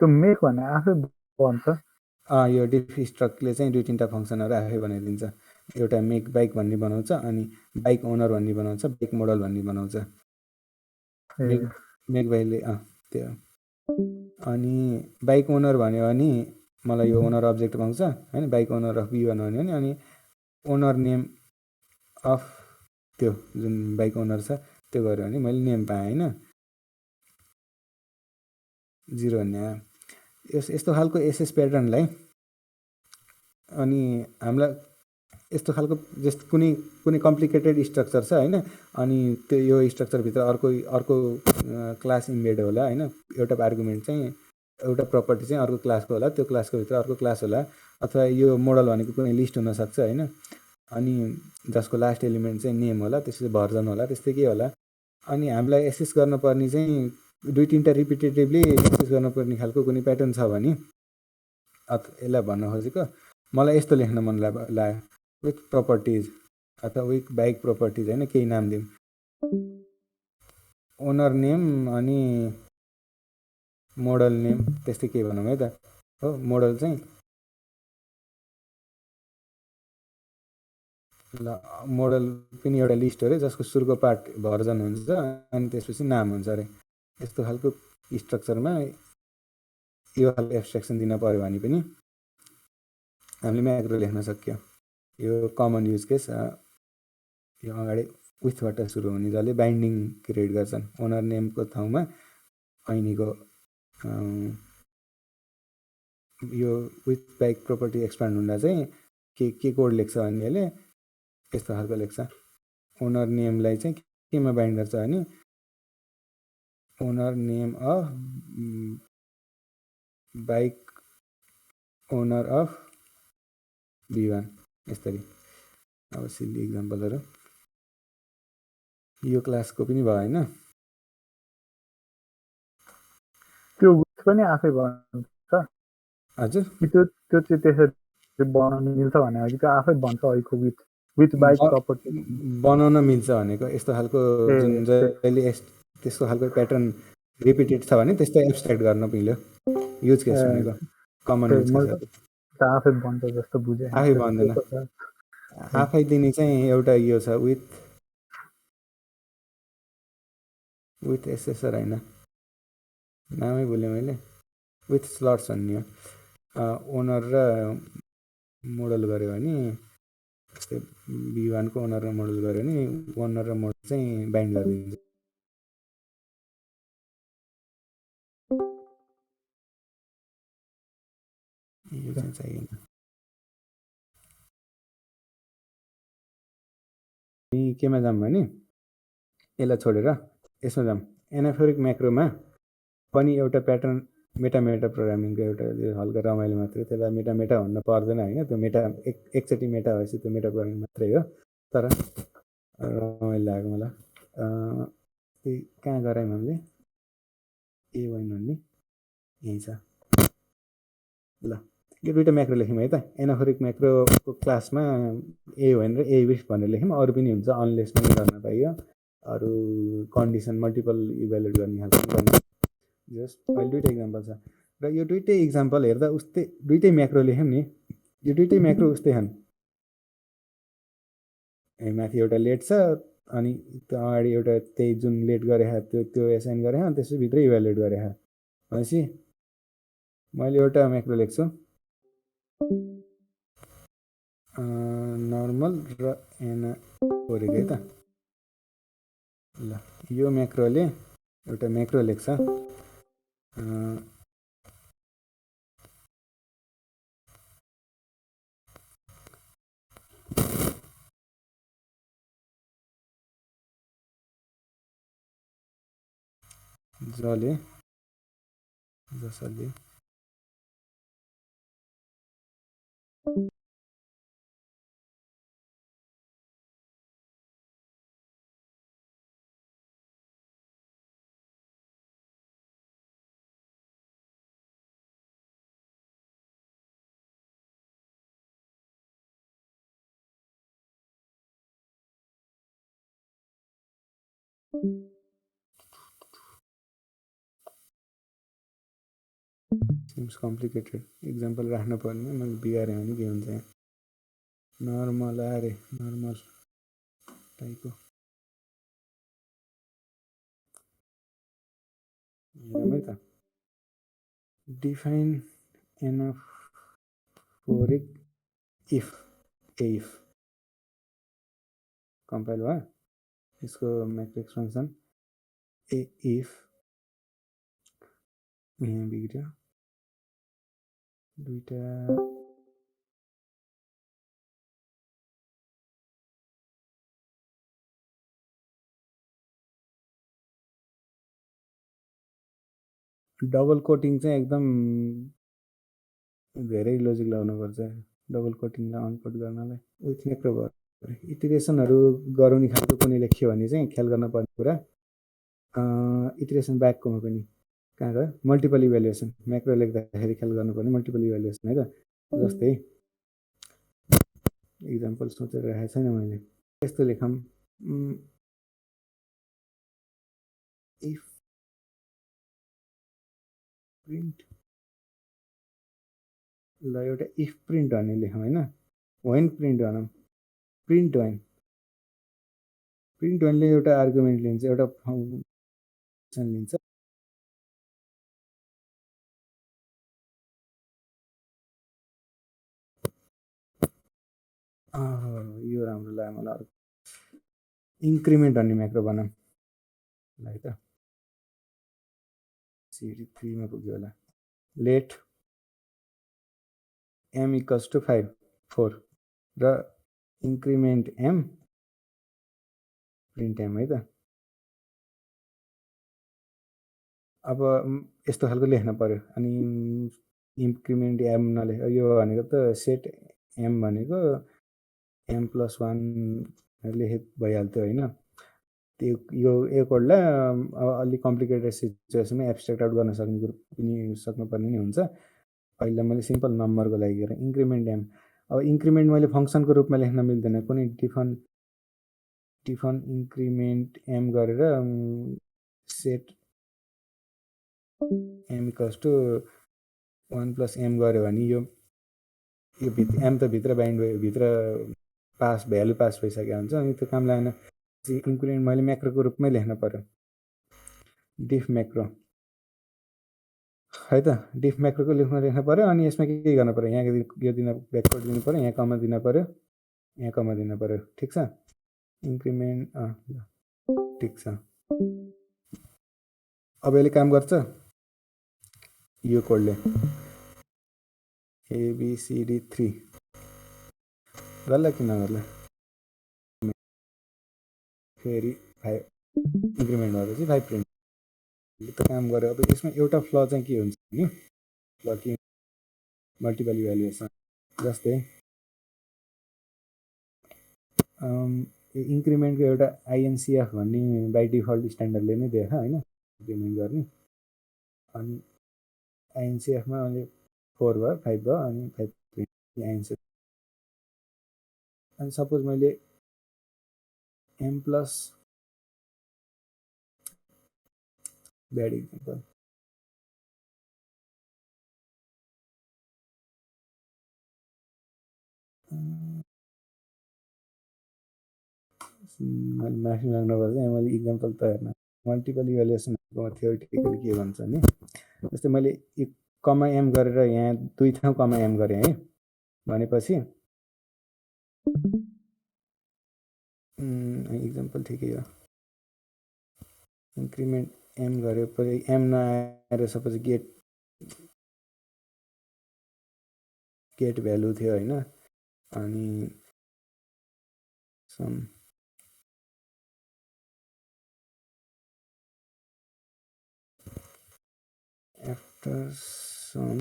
त्यो मेक भने आफै भन्छ। यो डिफ स्ट्रक्टले चाहिँ 2-3टा फङ्सनहरू आफै बनाइदिन्छ। एउटा मेक बाइक भन्ने बनाउँछ, अनि बाइक ओनर भन्ने बनाउँछ, बाइक मोडल भन्ने बनाउँछ। मेक बाइकले त्यो। अनि बाइक ओनर भन्यो भने मलाई यो ओनर अब्जेक्ट पाउँछ हैन, बाइक ओनर अफ बी भन्यो भने, अनि ओनर नेम अफ त्यो जुन बाइक ओनर छ त्यो गर्यो भने मैले नेम पाएँ हैन, 0 भन्ने आयो। यस्तो खालको एसएस प्याटर्नलाई अनि हामीलाई यस्तो खालको जस्तो कुनै कम्प्लिकेटेड स्ट्रक्चर छ हैन, अनि त्यो यो स्ट्रक्चरभित्र अर्को क्लास इम्बेड होला हैन, एउटा आर्गुमेन्ट चाहिँ एउटा प्रपर्टी चाहिँ अर्को क्लासको होला, त्यो क्लासको भित्र अर्को क्लास होला, अथवा यो मोडल भनेको कुनै लिस्ट हुनसक्छ होइन। अनि जसको लास्ट एलिमेन्ट चाहिँ नेम होला, त्यसपछि भर्जन होला, त्यस्तै के होला। अनि हामीलाई एक्सेस गर्नुपर्ने चाहिँ 2-3टा रिपिटेटिभली एक्सेस गर्नुपर्ने खालको कुनै प्याटर्न छ भने यसलाई भन्न खोजेको मलाई यस्तो लेख्न मन लाग्यो, विथ प्रपर्टिज अथवा विथ बाइक प्रपर्टिज होइन, केही नाम दिउँ, ओनर नेम अनि मोडल नेम, त्यस्तै के भनौँ है त। हो, मोडल चाहिँ ल मोडल पनि एउटा लिस्ट हो अरे, जसको सुरुको पार्ट भर्जन हुन्छ अनि त्यसपछि नाम हुन्छ अरे। यस्तो खालको स्ट्रक्चरमा यो खालको एब्स्ट्राक्सन दिन पर्यो भने पनि हामीले म्याक्रो लेख्न सक्यो। यो कमन युज केस, यो अगाडि विथबाट सुरु हुने जसले बाइन्डिङ क्रिएट गर्छन्। ओनर नेमको ठाउँमा ऐनीको यो विथ बाइक प्रपर्टी एक्सपान्ड हुँदा चाहिँ के कोड लेख्छ भने यसले यस्तो खालको लेख्छ। ओनर नेमलाई चाहिँ केमा बाइन्ड गर्छ भने owner name of bike owner of V1, यसरी। अब सिली इक्जाम्पलहरू यो क्लासको पनि भयो होइन। त्यो पनि आफै भन्छ हजुर, त्यो चाहिँ त्यसरी बनाउन मिल्छ भने कि त्यो आफै भन्छ अहिलेको विथ बाइक प्रपर्टी बनाउन मिल्छ भनेको यस्तो खालको जुन जहिले त्यस्तो खालको प्याटर्न रिपिटेड छ भने त्यस्तो एब्स्ट्राक्ट गर्न मिल्यो। युज केस भनेको कमन युज केस आफै भन्छ जस्तो बुझेँ। आफै भन्दैन, आफै दिने चाहिँ एउटा यो छ विथ एसेसर होइन, नामै भुलेँ मैले, विथ स्लट्स भन्ने हो। ओनर र मोडल गऱ्यो भने जस्तै V1 को ओनर र मोडल गऱ्यो भने ओनर र मोडल चाहिँ बाइन्ड गरिदिन्छ। यो चाहिँ चाहिएन। केमा जाऊँ भने यसलाई छोडेर यसमा जाऊँ। एनाफोरिक म्याक्रोमा पनि एउटा प्याटर्न मेटा प्रोग्रामिङको एउटा हल्का रमाइलो मात्रै, त्यसलाई मेटा भन्न पर्दैन होइन। त्यो मेटा एकचोटि मेटा भएपछि त्यो मेटा प्रोग्रामिङ मात्रै हो, तर रमाइलो लाग्यो मलाई। त्यही कहाँ गरायौँ हामीले A1 भन्ने यहीँ छ। ल यो दुईवटा म्याक्रो लेख्यौँ है त। एनाफोरिक म्याक्रोको क्लासमा ए भनेर ए विथ भनेर लेख्यौँ, अरू पनि हुन्छ, अनलेस पनि गर्न पाइयो, अरू कन्डिसन मल्टिपल इभ्यालुएट गर्ने खालको पनि। जस्ट अहिले दुईवटा इक्जाम्पल छ र यो दुईटै इक्जाम्पल हेर्दा उस्तै दुईटै म्याक्रो लेख्यौँ नि, यो दुईटै म्याक्रो उस्तै छन्। माथि एउटा लेट छ अनि त्यो अगाडि एउटा त्यही जुन लेट गरेको त्यो एसाइन गरेको अनि त्यसपछि भित्रै इभ्यालुएट गरेको भनेपछि मैले एउटा म्याक्रो लेख्छु नर्मल र एनाफोरिक है त। ल यो म्याक्रोले एउटा म्याक्रो लेख्छ जसले सिम्स कम्प्लिकेटेड इक्जाम्पल राख्नु पर्ने, मैले बिगारेँ भने के हुन्छ। नर्मल अरे नर्मल टाइपको हेरौँ है त। डिफाइन एनाफोरिक इफ कम्पाइल भयो। यसको म्याट्रिक्स फङ्सन इफ यहाँ बिग्रियो दुईटा डबल कोटिङ चाहिँ एकदम धेरै लजिक लगाउनुपर्छ डबल कोटिङलाई अनकोड गर्नलाई विथ म्याक्रो भयो इटिरेसनहरू गराउने खालको कुनै लेख्यो भने चाहिँ ख्याल गर्नुपर्ने कुरा इटिरेसन ब्याककोमा पनि कहाँ गयो मल्टिपल इभ्यालुएसन म्याक्रो लेख्दाखेरि ख्याल गर्नुपर्ने मल्टिपल इभ्यालुएसन है त जस्तै इक्जाम्पल सोचेर राखेको छैन मैले यस्तो लेखौँ इफ प्रिन्ट ल एउटा इफ प्रिन्ट भन्ने लेखौँ होइन वेन प्रिन्ट भनौँ प्रिन्ट वेनले एउटा आर्गुमेन्ट लिन्छ एउटा फङ्सन लिन्छ यो राम्रो लाग्यो मलाई अर्को इन्क्रिमेन्ट भन्ने म्याक्रो बनाऊँ ल है त CD3 मा पुग्यो होला लेट m इक्वल्स टु 4 र इन्क्रिमेन्ट m प्रिन्ट m है त अब यस्तो खालको लेख्न पर्यो अनि इन्क्रिमेन्ट m नलेख यो भनेको त सेट m भनेको m+1 लेखे भइहाल्थ्यो होइन त्यो यो कोडलाई अलिक कम्प्लिकेटेड सिचुएसनमा एब्स्ट्र्याक्ट आउट गर्न सक्नुपर्ने नि हुन्छ अहिले मैले सिम्पल नम्बरको लागि गरेँ इन्क्रिमेन्ट m अब इन्क्रिमेन्ट मैले फङ्सनको रूपमा लेख्न मिल्दैन कुनै डिफन इन्क्रिमेन्ट m गरेर set m equals to 1+m गऱ्यो भने यो m त भित्र बाइन्ड भयो भित्र भ्यालु पास भइसकेको हुन्छ अनि त्यो काम लागेन इन्क्रिमेन्ट मैले म्याक्रोको रूपमै लेख्न पर्यो डिफ म्याक्रो है त डिफ म्याक्रोको लेख्न पर्यो अनि यसमा के गर्नु पर्यो यहाँ यो दिन ब्याकवर्ड दिनु पर्यो यहाँ कमा दिनु पर्यो यहाँ कमा दिनु पर्यो ठिक छ इन्क्रिमेन्ट ठिक छ अब यसले काम गर्छ यो कोडले ABCD3 गर्ला कि नगर्ला फेरि 5 इन्क्रिमेन्ट भएपछि 5 प्रिन्ट त काम गर्यो अब यसमा एउटा फ्ल चाहिँ के हुन्छ नि फ्ल कि मल्टिपल इभ्यालुएसन जस्तै इन्क्रिमेन्टको एउटा INCF भन्ने बाई डिफल्ट स्ट्यान्डर्डले नै देखा होइन इन्क्रिमेन्ट गर्ने अनि INCFमा अहिले 4 भयो 5 भयो अनि 5 प्रिन्ट INCF अनि सपोज मैले m प्लस ब्याड इक्जाम्पल मैले माफी माग्नुपर्छ मैले इक्जाम्पल त हेर्न मल्टिपल इभ्यालुएसनको थ्योरिटिकली के भन्छ नि जस्तै मैले कमा m गरेर यहाँ दुई ठाउँ कमा m गरेँ है भनेपछि इक्जाम्पल ठिकै हो इन्क्रिमेन्ट m गरेपछि m नआएर सपोज गेट भ्यालु थियो होइन अनि some after some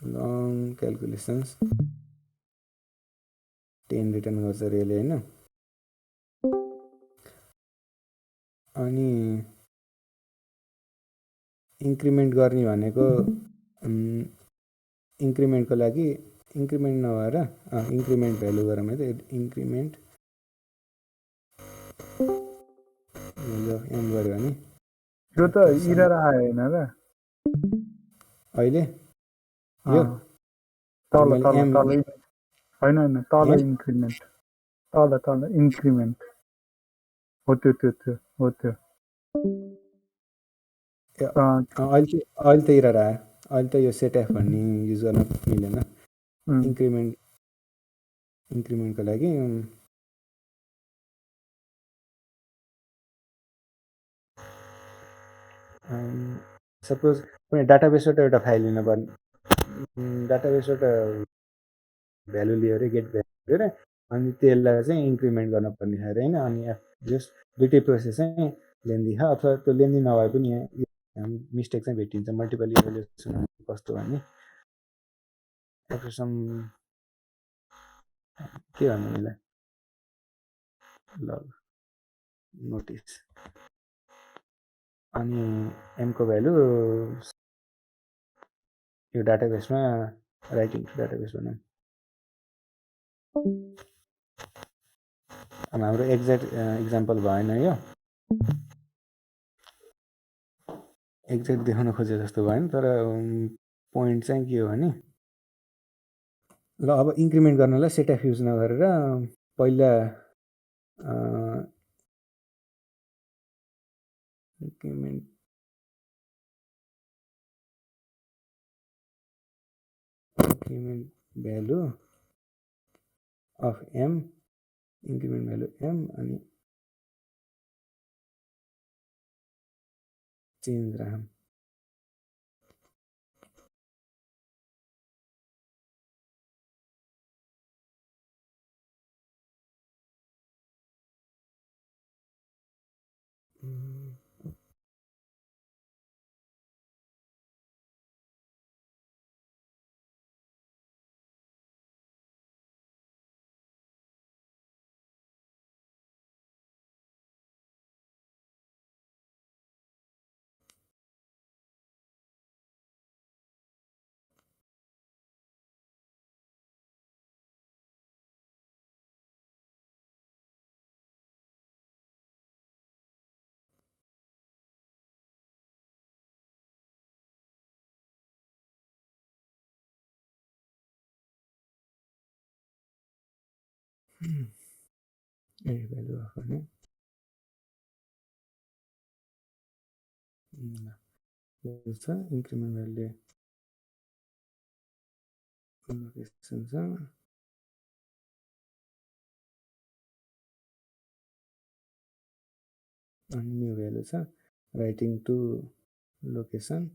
long calculations 10 return गर्छ रेले होइन अनि इन्क्रिमेन्ट गर्ने भनेको इन्क्रिमेन्टको लागि इन्क्रिमेन्ट नभएर इन्क्रिमेन्ट भ्यालु गरौँ है त इन्क्रिमेन्ट m गऱ्यो भने यो त इरर आयो होइन र अहिले तल होइन तल इन्क्रिमेन्ट तल इन्क्रिमेन्ट हो त्यो हो त्यो अहिले त इरर आयो अहिले त यो सेट एफ भन्ने युज गर्न मिलेन इन्क्रिमेन्टको लागि सपोज कुनै डाटाबेसबाट एउटा फाइल लिन पर्ने डाटाबेसबाट भ्यालु लियो अरे गेट भ्यालु अरे अनि त्यसलाई चाहिँ इन्क्रिमेन्ट गर्न पर्ने अरे होइन अनि जस्ट दुइटै प्रोसेस चाहिँ लेन्दी अथवा त्यो लेन्दी नभए पनि यहाँ मिस्टेक चाहिँ भेटिन्छ मल्टिपल इभ्यालुएसन कस्तो भन्ने एक्सप्रेसन के भन्नु यसलाई ल नोटिस अनि एमको भ्यालु यो डाटाबेसमा राइटिङ टु डाटाबेस भनौँ अब हाम्रो एक्ज्याक्ट इक्जाम्पल भएन यो एक्ज्याक्ट देखाउन खोजे जस्तो भएन तर पोइन्ट चाहिँ के हो भने ल अब इन्क्रिमेन्ट गर्नलाई सेट एफ युज नगरेर पहिला increment value of m increment value m अनि चेन्ज राखौँ ए भ्यालु अफ भने छ इन्क्रिमेन्ट भ्यालु लोकेसन छ अनि न्यू भ्यालु छ राइटिङ टु लोकेसन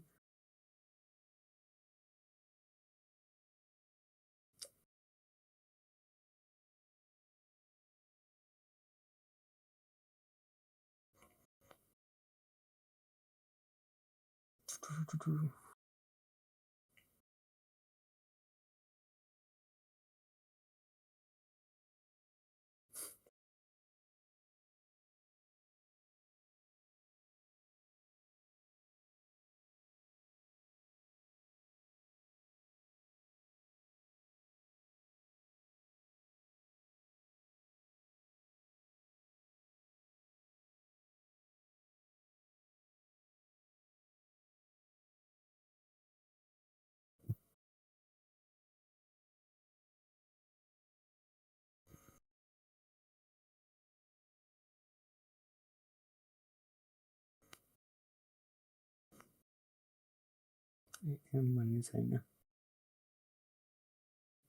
एम भन्ने छैन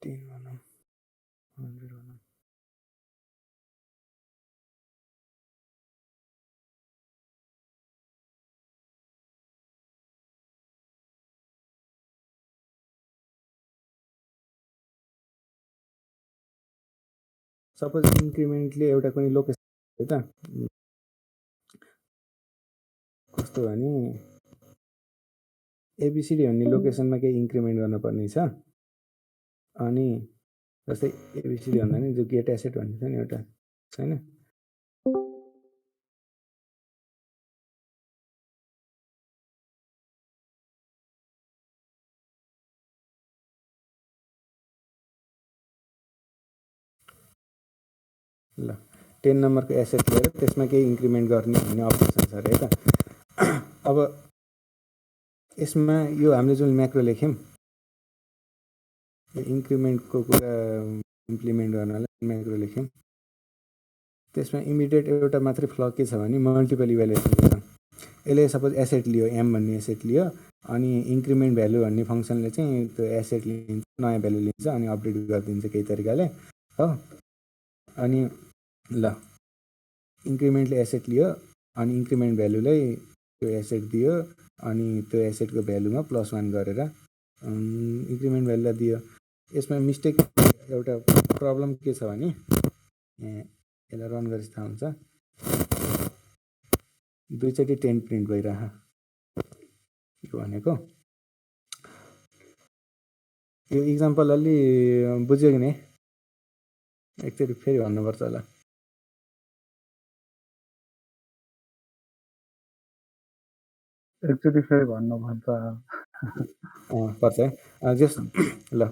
10 भनौँ 100 भनौँ सपोज इन्क्रिमेन्टले एउटा कुनै लोकेसन हो त कस्तो भने एबिसिडी भन्ने लोकेसनमा केही इन्क्रिमेन्ट गर्नुपर्ने छ अनि जस्तै एबिसिडी भन्दा नि जो गेट एसेट भन्ने छ नि एउटा छैन ल 10 नम्बरको एसेट लिएर त्यसमा केही इन्क्रिमेन्ट गर्ने भन्ने अप्सन छ अरे है त अब यसमा यो हामीले जुन म्याक्रो लेख्यौँ इन्क्रिमेन्टको कुरा इम्प्लिमेन्ट गर्नलाई म्याक्रो लेख्यौँ त्यसमा इमिडिएट एउटा मात्रै फ्ल के छ भने मल्टिपल इभ्यालुएसनको छ यसले सपोज एसेट लियो एम भन्ने एसेट लियो अनि इन्क्रिमेन्ट भ्यालु भन्ने फङ्सनले चाहिँ त्यो एसेट लिन्छ नयाँ भ्यालु लिन्छ अनि अपडेट गरिदिन्छ केही तरिकाले हो अनि ल इन्क्रिमेन्टले एसेट लियो अनि इन्क्रिमेन्ट भ्यालुलाई त्यो एसेट दियो अनि त्यो एसेटको भ्यालुमा +1 गरेर इन्क्रिमेन्ट भ्यालुलाई दियो यसमा मिस्टेक एउटा प्रब्लम के छ भने यसलाई रन गरेपछि थाहा हुन्छ दुईचोटि 10 प्रिन्ट भइरह यो भनेको। यो इक्जाम्पल अलि बुझ्यो कि नै? एकचोटि फेरि भन्नुपर्छ होला। एकचोटि फेरि भन्नुपर्छ। पर्छ है। जस ल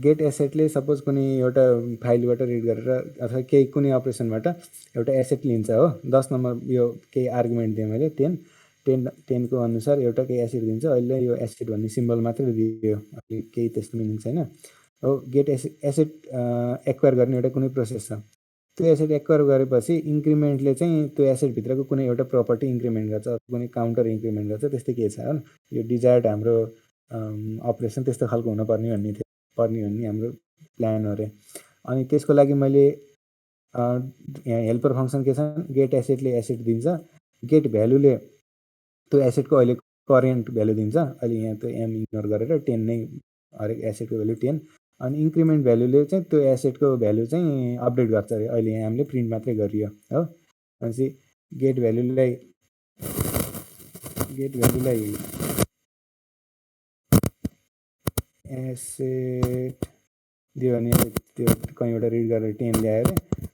गेट एसेटले सपोज कुनै एउटा फाइलबाट रिड गरेर अथवा केही कुनै अपरेसनबाट एउटा एसेट लिन्छ हो। 10 नम्बर यो केही आर्गुमेन्ट दिएँ मैले 10 को अनुसार एउटा केही एसेट दिन्छ। अहिले यो एसेट भन्ने सिम्बल मात्रै दियो, केही त्यस्तो मिनिङ छैन हो। गेट एसेट एक्वायर गर्ने एउटा कुनै प्रोसेस छ। त्यो एसेट एक्वायर गरेपछि इन्क्रिमेन्टले चाहिँ त्यो एसेटभित्रको कुनै एउटा प्रपर्टी इन्क्रिमेन्ट गर्छ, कुनै काउन्टर इन्क्रिमेन्ट गर्छ, त्यस्तै के छ हो। यो डिजायर्ड हाम्रो अपरेसन त्यस्तो खालको हुनुपर्ने भन्ने हाम्रो प्लान हो अरे। अनि त्यसको लागि मैले यहाँ हेल्पर फङ्सन के छ, गेट एसेटले एसेट दिन्छ। गेट भ्यालुले त्यो एसेटको अहिले करेन्ट भ्यालु दिन्छ। अहिले यहाँ त्यो एम इग्नोर गरेर 10 नै हरेक एसेटको भ्यालु 10। अनि इन्क्रिमेन्ट भ्यालुले चाहिँ त्यो एसेटको भ्यालु चाहिँ अपडेट गर्छ अरे। अहिले यहाँ हामीले प्रिन्ट मात्रै गरियो हो। भनेपछि गेट भ्यालुलाई एसेट दियो भने त्यो कहीँबाट रिड गरेर 10 ल्याएर,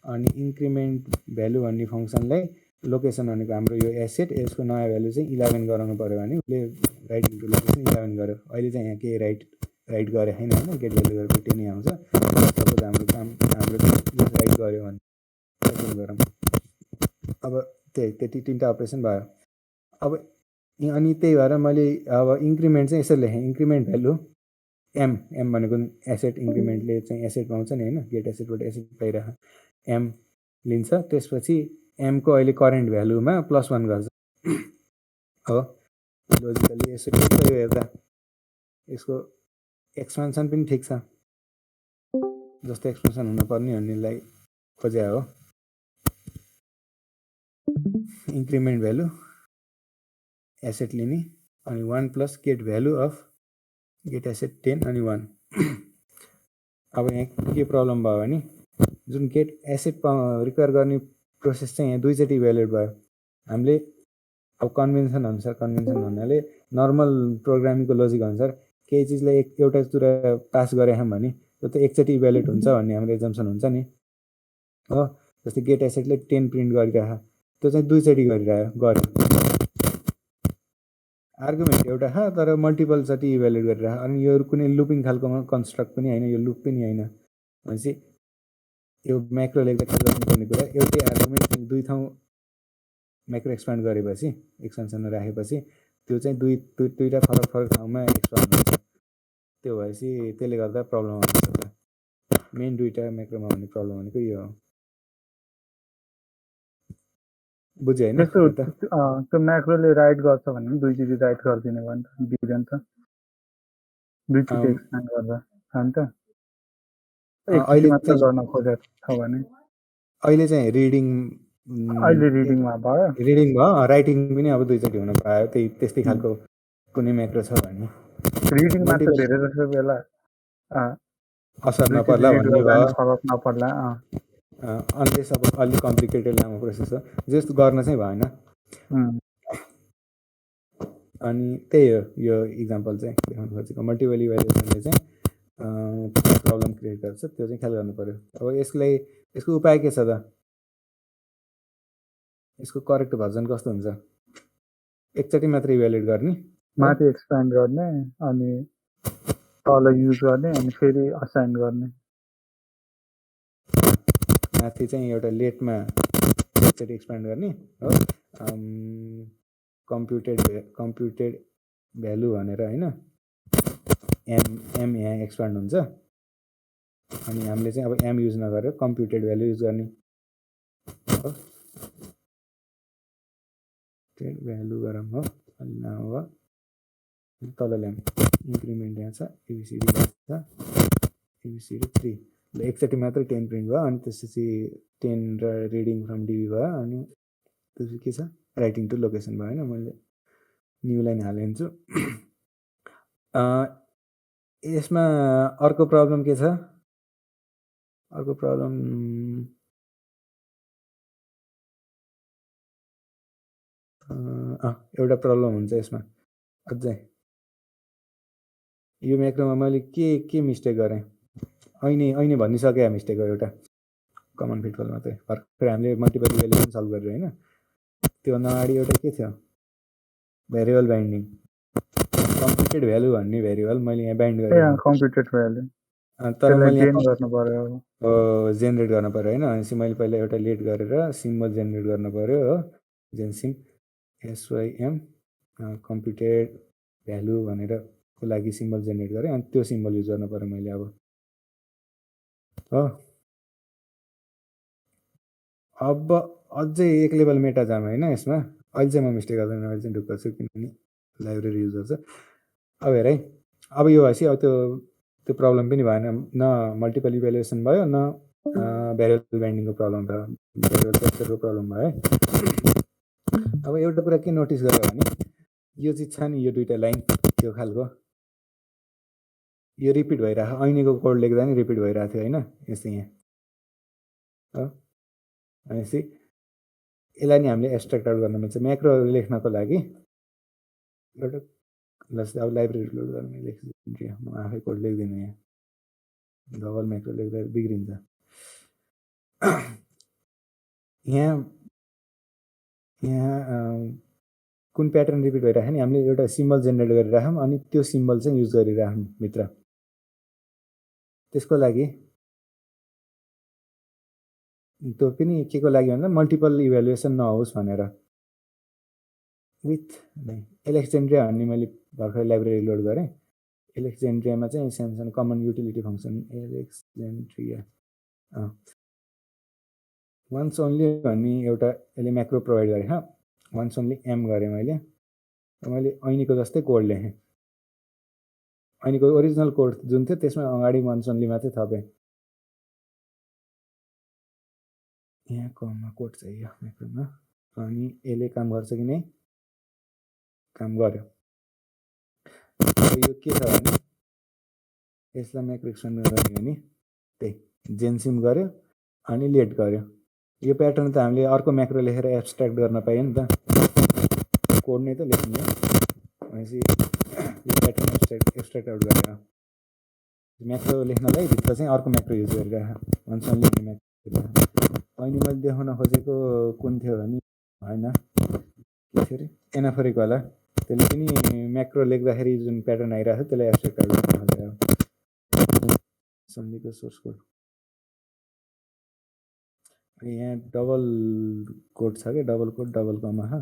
अनि इन्क्रिमेन्ट भ्यालु भन्ने फङ्सनलाई लोकेसन भनेको हाम्रो यो एसेट, यसको नयाँ भ्यालु चाहिँ 11 गराउनु पऱ्यो भने उसले राइट इन्टु लोकेसन 11 गर्यो। अहिले चाहिँ यहाँ केही राइट गरे छैन होइन, गेट भ्यालु गरेको 10 नै आउँछ। सपोज हाम्रो राइट गऱ्यो भने गरौँ। अब त्यति 3टा अपरेसन भयो। अब अनि त्यही भएर मैले अब इन्क्रिमेन्ट चाहिँ यसरी लेखेँ, इन्क्रिमेन्ट भ्यालु एम भनेको एसेट, इन्क्रिमेन्टले चाहिँ एसेट पाउँछ नि होइन, गेट एसेटबाट एसेट पाइरह एम लिन्छ। त्यसपछि एमको अहिले करेन्ट भ्यालुमा +1 गर्छ हो। लोजिकली यसरी यो हेर्दा यसको एक्सपेन्सन पनि ठिक छ, जस्तो एक्सपेन्सन हुनुपर्ने भन्नेलाई खोज्या हो। इन्क्रिमेन्ट भ्यालु एसेट लिने, अनि 1 + get value of get asset 10 अनि 1। अब यहाँ के प्रब्लम भयो भने जुन गेट एसेट रिक्वायर गर्ने प्रोसेस चाहिँ यहाँ दुईचोटि इभ्यालुएट भयो। हामीले अब कन्भेन्सन अनुसार, कन्भेन्सन भन्नाले नर्मल प्रोग्रामिङको लोजिक अनुसार केही चिजलाई एउटातिर पास गरेछौँ भने त्यो त एकचोटि इभ्यालुएट हुन्छ भन्ने हाम्रो एजम्सन हुन्छ नि हो। जस्तै गेट एसेटले 10 प्रिन्ट गरिरह, त्यो चाहिँ दुईचोटि गर्यो। आर्गुमेन्ट एउटा छ तर मल्टिपल चोटि इभ्यालुएट गरिरह। अनि यो कुनै लुपिङ खालको कन्स्ट्रक्ट पनि होइन, यो लुप पनि होइन। भनेपछि यो म्याक्रो लेख्दा के गर्नुपर्ने कुरा, एउटै आर्गुमेन्ट दुई ठाउँ म्याक्रो एक्सपान्ड गरेपछि, एक्सपेन्सनमा राखेपछि त्यो चाहिँ दुईवटा फरक ठाउँमा एक्सपान्ड हुन्छ। त्यो भएपछि त्यसले गर्दा प्रब्लम आउँछ। मेन दुईवटा म्याक्रोमा हुने प्रब्लम भनेको यो हो। बुझ्यो होइन? त्यो म्याक्रोले राइट गर्छ भने दुईचोटि राइट गरिदिने भयो नि त, दिँदैन त दुईचोटि एक्सपान्ड गर्दा होइन त। एकचोटि मात्र गर्न खोजेको छ भने अहिले चाहिँ रिडिङ भयो, राइटिङ पनि अब दुईचोटि हुन पायो। त्यस्तै खालको कुनै म्याक्रो छ भने रिडिङ मात्र धेरै जस्तो बेला असर नपर्ला भन्ने भयो, फरक नपर्ला। अनलेस अब अलि कम्प्लिकेटेड लामो प्रोसेस हो, जस्तो गर्न चाहिँ भएन। अनि त्यही हो यो इक्जाम्पल चाहिँ देखाउनु खोजेको। मल्टिपल इभ्यालुएसनले चाहिँ प्रब्लम क्रिएट गर्छ, त्यो चाहिँ ख्याल गर्नु पर्यो। अब यसको उपाय के छ त? यसको करेक्ट भर्जन कस्तो हुन्छ? एकचोटि मात्र इभ्यालुएट गर्ने, माथि एक्सपान्ड गर्ने, अनि तल युज गर्ने, अनि फेरि असाइन गर्ने। माथि चाहिँ एउटा लेटमा एकचोटि एक्सपान्ड गर्ने हो, कम्प्युटेड भ्यालु भनेर होइन, एम यहाँ एक्सपान्ड हुन्छ। अनि हामीले चाहिँ अब एम युज नगरेर कम्प्युटेड भ्यालु युज गर्ने हो। भ्यालु गरौँ हो, अलि लामो भयो। तल ल्याउँ, इन्क्रिमेन्ट यहाँ छ, एबिसिडी छ, एबिसिडी 3। ल एकचोटि मात्रै 10 प्रिन्ट भयो। अनि त्यसपछि 10 र रिडिङ फ्रम डिबी भयो। अनि त्यसपछि के छ, राइटिङ टु लोकेसन भयो होइन। मैले न्यू लाइन हालिदिन्छु। यसमा अर्को प्रब्लम के छ? अर्को प्रब्लम एउटा प्रब्लम हुन्छ यसमा अझै। यो म्याक्रोमा मैले के मिस्टेक गरेँ, ऐनै भनिसकेँ मिस्टेक हो एउटा कमन फिटफल मात्रै। भर्खर हामीले मल्टिपल इभ्यालुएसन सल्भ गरेर होइन, त्योभन्दा अगाडि एउटा के थियो, भेरिएबल बाइन्डिङ, कम्प्युटेड भ्यालु भन्ने भेरिएबल मैले यहाँ बाइन्ड गरेँ। कम्प्युटेड भ्यालु तर मैले गर्नु पर्यो, जेनेरेट गर्न पर्यो होइन। भनेपछि मैले पहिला एउटा लेट गरेर सिम्बल जेनेरेट गर्नु पर्यो हो, जेनसिम SYM कम्प्युटेड भ्यालु भनेर को लागि सिम्बल जेनेरेट गरेँ। अनि त्यो सिम्बल युज गर्नु पर्यो मैले अब हो। अब अझै एक लेभल मेटा जाम होइन यसमा। अहिले चाहिँ म मिस्टेक गर्दैन, अहिले चाहिँ ढुक्क छु किनभने लाइब्रेरी युज गर्छ। अब हेर है, अब यो भएपछि अब त्यो प्रब्लम पनि भएन, न मल्टिपल इभ्यालुएसन भयो न भेरिएबल बाइन्डिङको प्रब्लम भयो, भेरिएबल क्याप्चरको प्रब्लम भयो है। अब एउटा कुरा के नोटिस गर्यो भने यो चिज छ नि, यो दुईवटा लाइन त्यो खालको यो रिपिट भइरहेको, ऐनीको कोड लेख्दा नि रिपिट भइरहेको थियो होइन यस्तै यहाँ हो। भनेपछि यसलाई नि हामीले एब्स्ट्र्याक्ट आउट गर्न मिल्छ म्याक्रो लेख्नको लागि। एउटा अब लाइब्रेरी लोड गर्ने लेख्छु, म आफै कोड लेख्दिनँ यहाँ, डबल म्याक्रो लेख्दा बिग्रिन्छ। यहाँ कुन प्याटर्न रिपिट भइरहेको नि, हामीले एउटा सिम्बल जेनेरेट गरिराखौँ अनि त्यो सिम्बल चाहिँ युज गरिराखौँ भित्र। त्यसको लागि त्यो पनि के को लागि भन्दा मल्टिपल इभ्यालुएसन नहोस् भनेर। विथ एलेक्जेन्ड्रिया भन्ने मैले भर्खर लाइब्रेरी लोड गरेँ। एलेक्जेन्ड्रियामा चाहिँ सानो common utility function Alexandria once only भन्ने एउटा यसले म्याक्रो प्रोभाइड गरेँ। वान्स ओन्ली एम गरेँ मैले ऐनीको जस्तै कोड लेखेँ। ऐनीको ओरिजिनल कोड जुन थियो त्यसमा अगाडि वान्स ओन्ली मात्रै थपेँ। यहाँ कममा कोड चाहियो म्याक्रोमा, अनि यसले काम गर्छ कि नै, काम गर्यो। यो के छ भने यसलाई म्याक्रो एक्सपेन्ड गर्ने भने त्यही जेनसिम गर्यो अनि लेट गर्यो। यो प्याटर्न त हामीले अर्को म्याक्रो लेखेर एब्स्ट्र्याक्ट गर्न पाइयो नि त, कोड नै त लेख्ने हो। भनेपछि यो प्याटर्न एब्स्ट्र्याक्ट आउट गरेर म्याक्रो लेख्नलाई भित्र चाहिँ अर्को म्याक्रो युज गरिरहेको भन्छ। अनि मैले देखाउन खोजेको कुन थियो भने होइन के थियो अरे एनाफोरिक होला, त्यसले पनि म्याक्रो लेख्दाखेरि जुन प्याटर्न आइरहेको छ त्यसलाई एब्स्ट्र्याक्ट आउट गर्न खोजेको सन्धीको सोर्स कोड। यहाँ डबल कोड छ कि डबल कोड डबल कमा छ,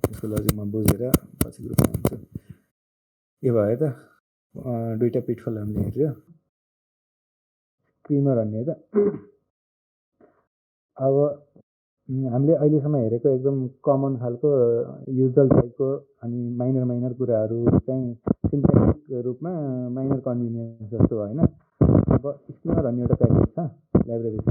त्यसको लजिक म बुझेर पछि ग्रुपमा हुन्छु। यो भयो त दुईवटा पिटफल हामीले हेऱ्यो। क्रिमर भन्ने त अब हामीले अहिलेसम्म हेरेको एकदम कमन खालको युजल टाइपको अनि माइनर कुराहरू चाहिँ सिन्ट्याक्टिक रूपमा माइनर कन्भिनियन्स जस्तो होइन। अब स्क्रिमर भन्ने एउटा प्याकेज छ, लाइब्रेरी छ।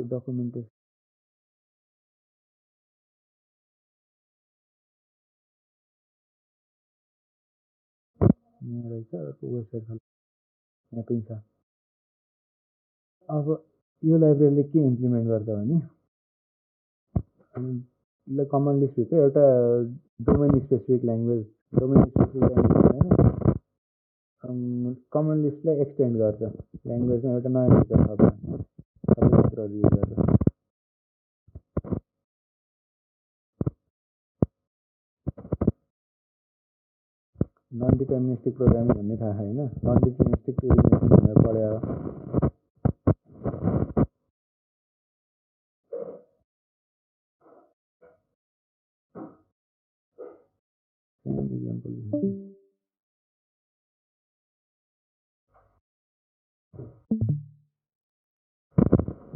डकुमेन्टेसन यहाँ रहेछ, वेबसाइट यहाँ पनि छ। अब यो लाइब्रेरीले के इम्प्लिमेन्ट गर्छ भने कमन लिस्टभित्र एउटा डोमेन स्पेसिफिक ल्याङ्ग्वेज कमन लिस्टलाई एक्सटेन्ड गर्छ। ल्याङ्ग्वेजमा एउटा नयाँ फिचर छ सबै मात्रहरू युज गर्छ। नन डिटर्मिनिस्टिक प्रोग्रामिङ भन्ने थाहा छैन, नन डिटर्मिनिस्टिक प्रोग्रामिङ भनेर पढ्यो।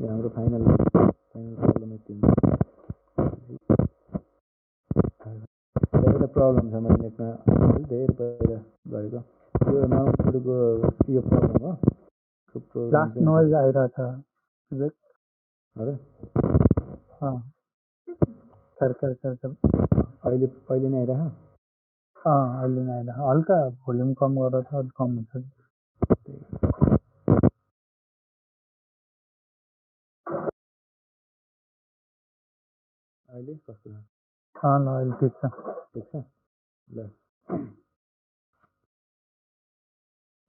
हाम्रो फाइनल प्रब्लम यति हुन्छ। एउटा प्रब्लम छ मैले नेटमा धेरै पहिला गरेको, यो नाउडको यो प्रब्लम हो। लास्ट नोइज आइरहेछ अहिले नै आइरह। अहिले नै आइरहेको हल्का भोल्युम कम गरेर छ अलिक कम हुन्छ अहिले कस्तो छ? ल अहिले ठिक छ ठिक छ ल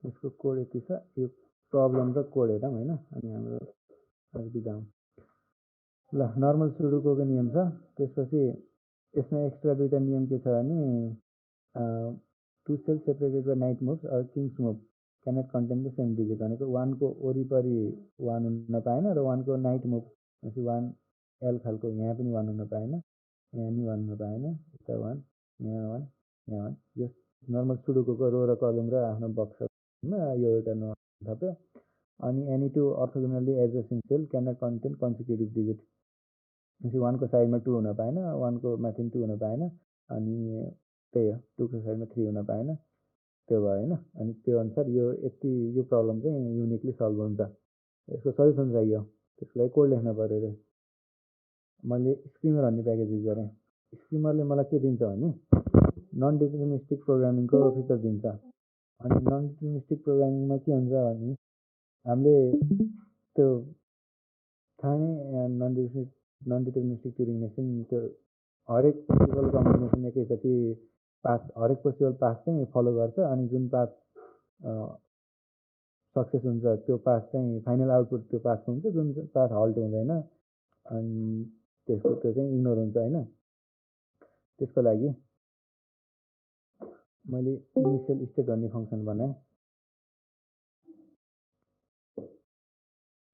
यसको कोड यति छ यो प्रब्लम र कोड हेरौँ होइन अनि हाम्रो बिदा हौँ ल नर्मल सुडोकोको नियम छ त्यसपछि यसमा एक्स्ट्रा दुईवटा नियम के छ भने two cells separated by knight moves or king's move cannot contain the same digit भनेको वानको वरिपरि वान हुन पाएन र वानको नाइट मुभ भनेपछि वान एल खालको यहाँ पनि वान हुन पाएन यहाँ नि वान हुन पाएन यता वान यहाँ वान यो नर्मल सुडोकोको रो र कलम र आफ्नो बक्समा यो एउटा नर्मल थप्यो अनि any two orthogonally adjacent cell cannot contain consecutive digit भनेपछि वानको साइडमा टू हुन पाएन वानको माथि टू हुन पाएन अनि त्यही हो टूको साइडमा थ्री हुन पाएन त्यो भयो होइन अनि त्यो अनुसार यो यति यो प्रब्लम चाहिँ युनिकली सल्भ हुन्छ यसको सल्युसन चाहियो त्यसको लागि कोड लेख्न पऱ्यो अरे मैले स्क्रिमर भन्ने प्याकेज युज गरेँ स्क्रिमरले मलाई के दिन्छ भने नन डिटर्मिनिस्टिक प्रोग्रामिङको फिचर दिन्छ अनि नन डिटर्मिनिस्टिक प्रोग्रामिङमा के हुन्छ भने हामीले त्यो थाहा नै नन डिटर्मिनिस्टिक ट्युरिङ मेसिन त्यो हरेक पोसिबल कम्बिनेसन एकैचोटि पाथ हरेक पोसिबल पाथ चाहिँ फलो गर्छ अनि जुन पाथ सक्सेस हुन्छ त्यो पाथ चाहिँ फाइनल आउटपुट त्यो पाथको हुन्छ जुन पाथ हल्ट हुँदैन अनि त्यसको त्यो चाहिँ इग्नोर हुन्छ होइन त्यसको लागि मैले इनिसियल स्टेट भन्ने फङ्सन बनाएँ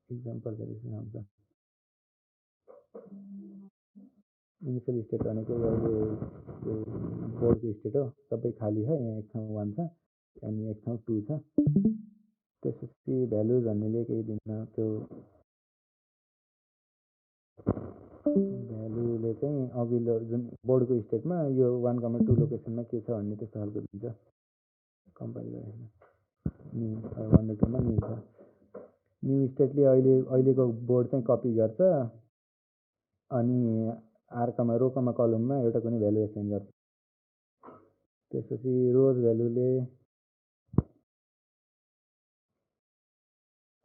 इक्जाम्पल हुन्छ इनिसियल स्टेट भनेको अहिले बोर्डको स्टेट हो सबै खाली छ यहाँ एक ठाउँ वान छ अनि एक ठाउँ टू छ त्यसपछि भ्यालु भन्नेले केही दिन्न त्यो भ्यालुले चाहिँ अघिल्लो जुन बोर्डको स्टेटमा यो वान कमा टू लोकेसनमा के छ भन्ने त्यस्तो खालको दिन्छ कम्पाइल गरेर वान र टूमा न्यू छ न्यू स्टेटले अहिलेको बोर्ड चाहिँ कपी गर्छ अनि आरकामा रोकामा कलममा एउटा कुनै भ्यालु एसाइन गर्छ त्यसपछि रोज भ्यालुले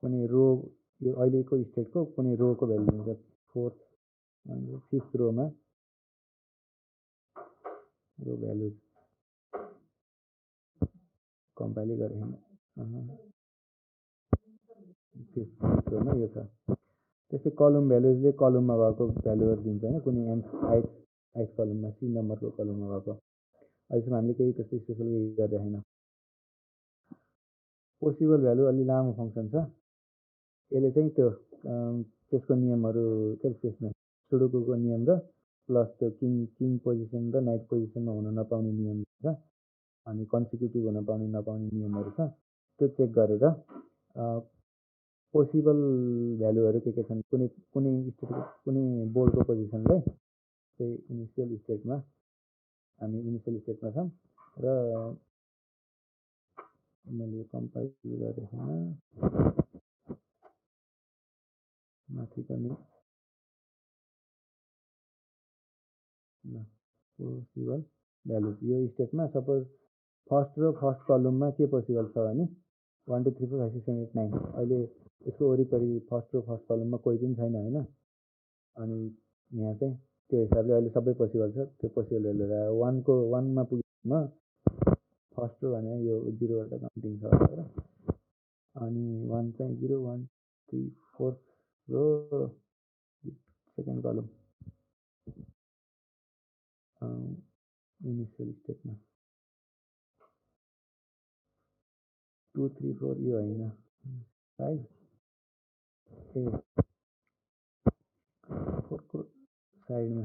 कुनै रो यो अहिलेको स्टेटको कुनै रोको भ्यालु दिन्छ फोर्थ फिफ्थ रोमा रो भ्यालु कम्पाइल गरेँ फिफ्थ रोमा यो छ त्यस्तै कलम भ्यालुजले कलममा भएको भ्यालुहरू दिन्छ होइन कुनै आइथ कलममा सी नम्बरको कलममा भएको अहिलेसम्म हामीले केही त्यस्तो स्पेसल गरेको छैन पोसिबल भ्यालु अलि लामो फङ्सन छ यसले चाहिँ त्यो त्यसको नियमहरू के त्यसमा सुडोकोको नियम र प्लस त्यो किङ पोजिसन र नाइट पोजिसनमा हुन नपाउने नियम छ अनि कन्सिक्युटिभ हुन पाउने नपाउने नियमहरू छ त्यो चेक गरेर पोसिबल भ्यालुहरू के छन् कुनै कुनै स्टेट कुनै बोर्डको पोजिसनलाई चाहिँ इनिसियल स्टेटमा हामी इनिसियल स्टेटमा छौँ र मैले कम्पाइल गरेको छैन माथि पनि पोसिबल भ्यालु यो स्टेटमा सपोज फर्स्ट र फर्स्ट कलममा के पोसिबल छ भने 1 2 3 4 5 6 7 8 9 अहिले यसको वरिपरि फर्स्ट र फर्स्ट कलममा कोही पनि छैन होइन अनि यहाँ चाहिँ त्यो हिसाबले अहिले सबै पोसिबल छ त्यो पोसिबल भ्यालुहरू आयो वानमा पुगेमा फर्स्ट रो भने यो जिरोबाट काउन्टिङ छ भनेर अनि वान चाहिँ 0 1 3 4 रो सेकेन्ड कलम इनिसियल स्टेटमा 2 3 4 यो होइन 5 ए 4 को साइडमा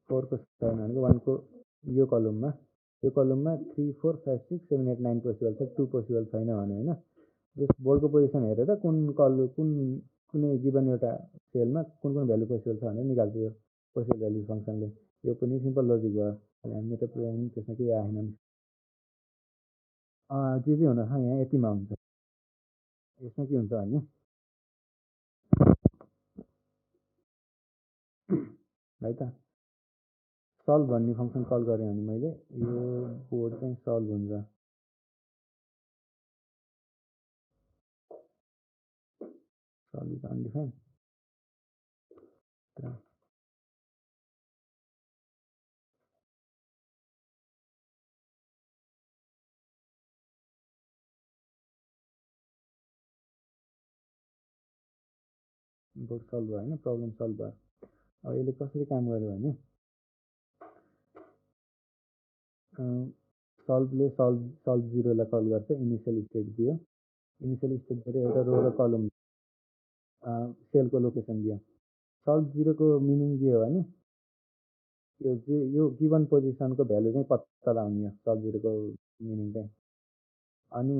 4 को साइडमा भनेको 1 को यो कलममा 3 4 5 6 7 8 9 पोसिबल छ 2 पोसिबल छैन भने होइन यस बोर्डको पोजिसन हेरेर कुनै गिभन एउटा सेलमा कुन भ्यालु पोसिबल छ भनेर निकाल्छ यो पोसिबल भ्यालु फङ्सनले यो पनि सिम्पल लजिक भयो हामी मेटा प्रोग्रामिङ त्यसमा केही आएन जे चाहिँ हुन छ यहाँ यतिमा हुन्छ यसमा के हुन्छ भने है त सल्भ भन्ने फङ्सन कल गरेँ भने मैले यो बोर्ड चाहिँ सल्भ हुन्छ। Solve is undefined. Board solve भयो होइन, प्रब्लम सल्भ भयो। अब यसले कसरी काम गर्यो भने सल्भले सल्भ जिरोलाई कल गर्छ, इनिसियल स्टेट दियो। इनिसियल स्टेट दिएर एउटा रो र कलम सेलको लोकेसन दियो। सल्भ जिरोको मिनिङ के हो भने यो गिभन पोजिसनको भ्यालु चाहिँ पत्ता लगाउने हो, सल्भ जिरोको मिनिङ चाहिँ। अनि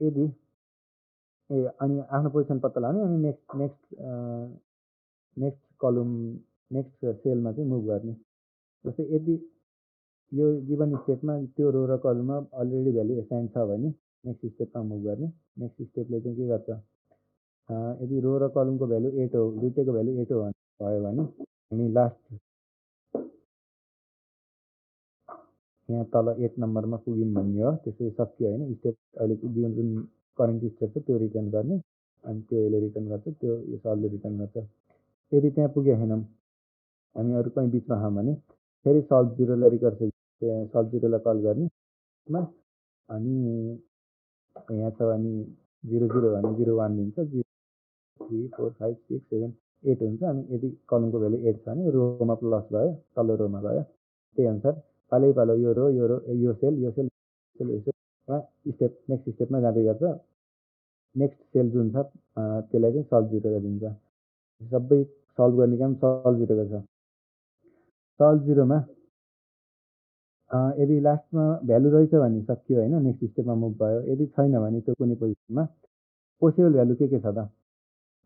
यदि अनि आफ्नो पोजिसन पत्ता लगाउने, अनि नेक्स्ट कलम नेक्स्ट सेलमा चाहिँ मुभ गर्ने। जस्तै यदि यो गिभन स्टेटमा त्यो रो र कलममा अलरेडी भ्यालु एसाइन छ भने नेक्स्ट स्टेपमा मुभ गर्ने। नेक्स्ट स्टेपले चाहिँ के गर्छ, यदि रो र कलमको भ्यालु 8 हो, दुइटैको भ्यालु 8 हो भयो भने हामी लास्ट यहाँ तल 8 नम्बरमा पुग्यौँ भन्ने हो। त्यसै सकियो होइन। स्टेप अहिले जुन करेन्ट स्टेट छ त्यो रिटर्न गर्ने, अनि त्यो यसले रिटर्न गर्छ, त्यो यो सल्भले रिटर्न गर्छ। यदि त्यहाँ पुगे छैनौँ, हामी अरू कहीँ बिचमा छौँ भने फेरि सल्भ जिरोलाई रिकर्सिभ सल्भ जिरोलाई कल गर्ने, अनि यहाँ छ भने 0 0 भने 0 1 दिन्छ, 0 3 4 5 6 7 8 हुन्छ। अनि यदि कलमको भ्यालु 8 छ भने रोमा प्लस भयो, तल्लो रोमा गयो। त्यही अनुसार पालै पालो यो रो यो सेल नेक्स्ट स्टेपमा जाँदै गर्छ। नेक्स्ट सेल जुन छ त्यसलाई चाहिँ सल्भ जिरो दिन्छ। सबै सल्भ गर्ने काम सल्भ जिरोको छ। सल्भ जिरोमा यदि लास्टमा भ्यालु रहेछ भने सकियो होइन, नेक्स्ट स्टेपमा मुभ भयो। यदि छैन भने त्यो कुनै पोजिसनमा पोसिबल भ्यालु के छ त,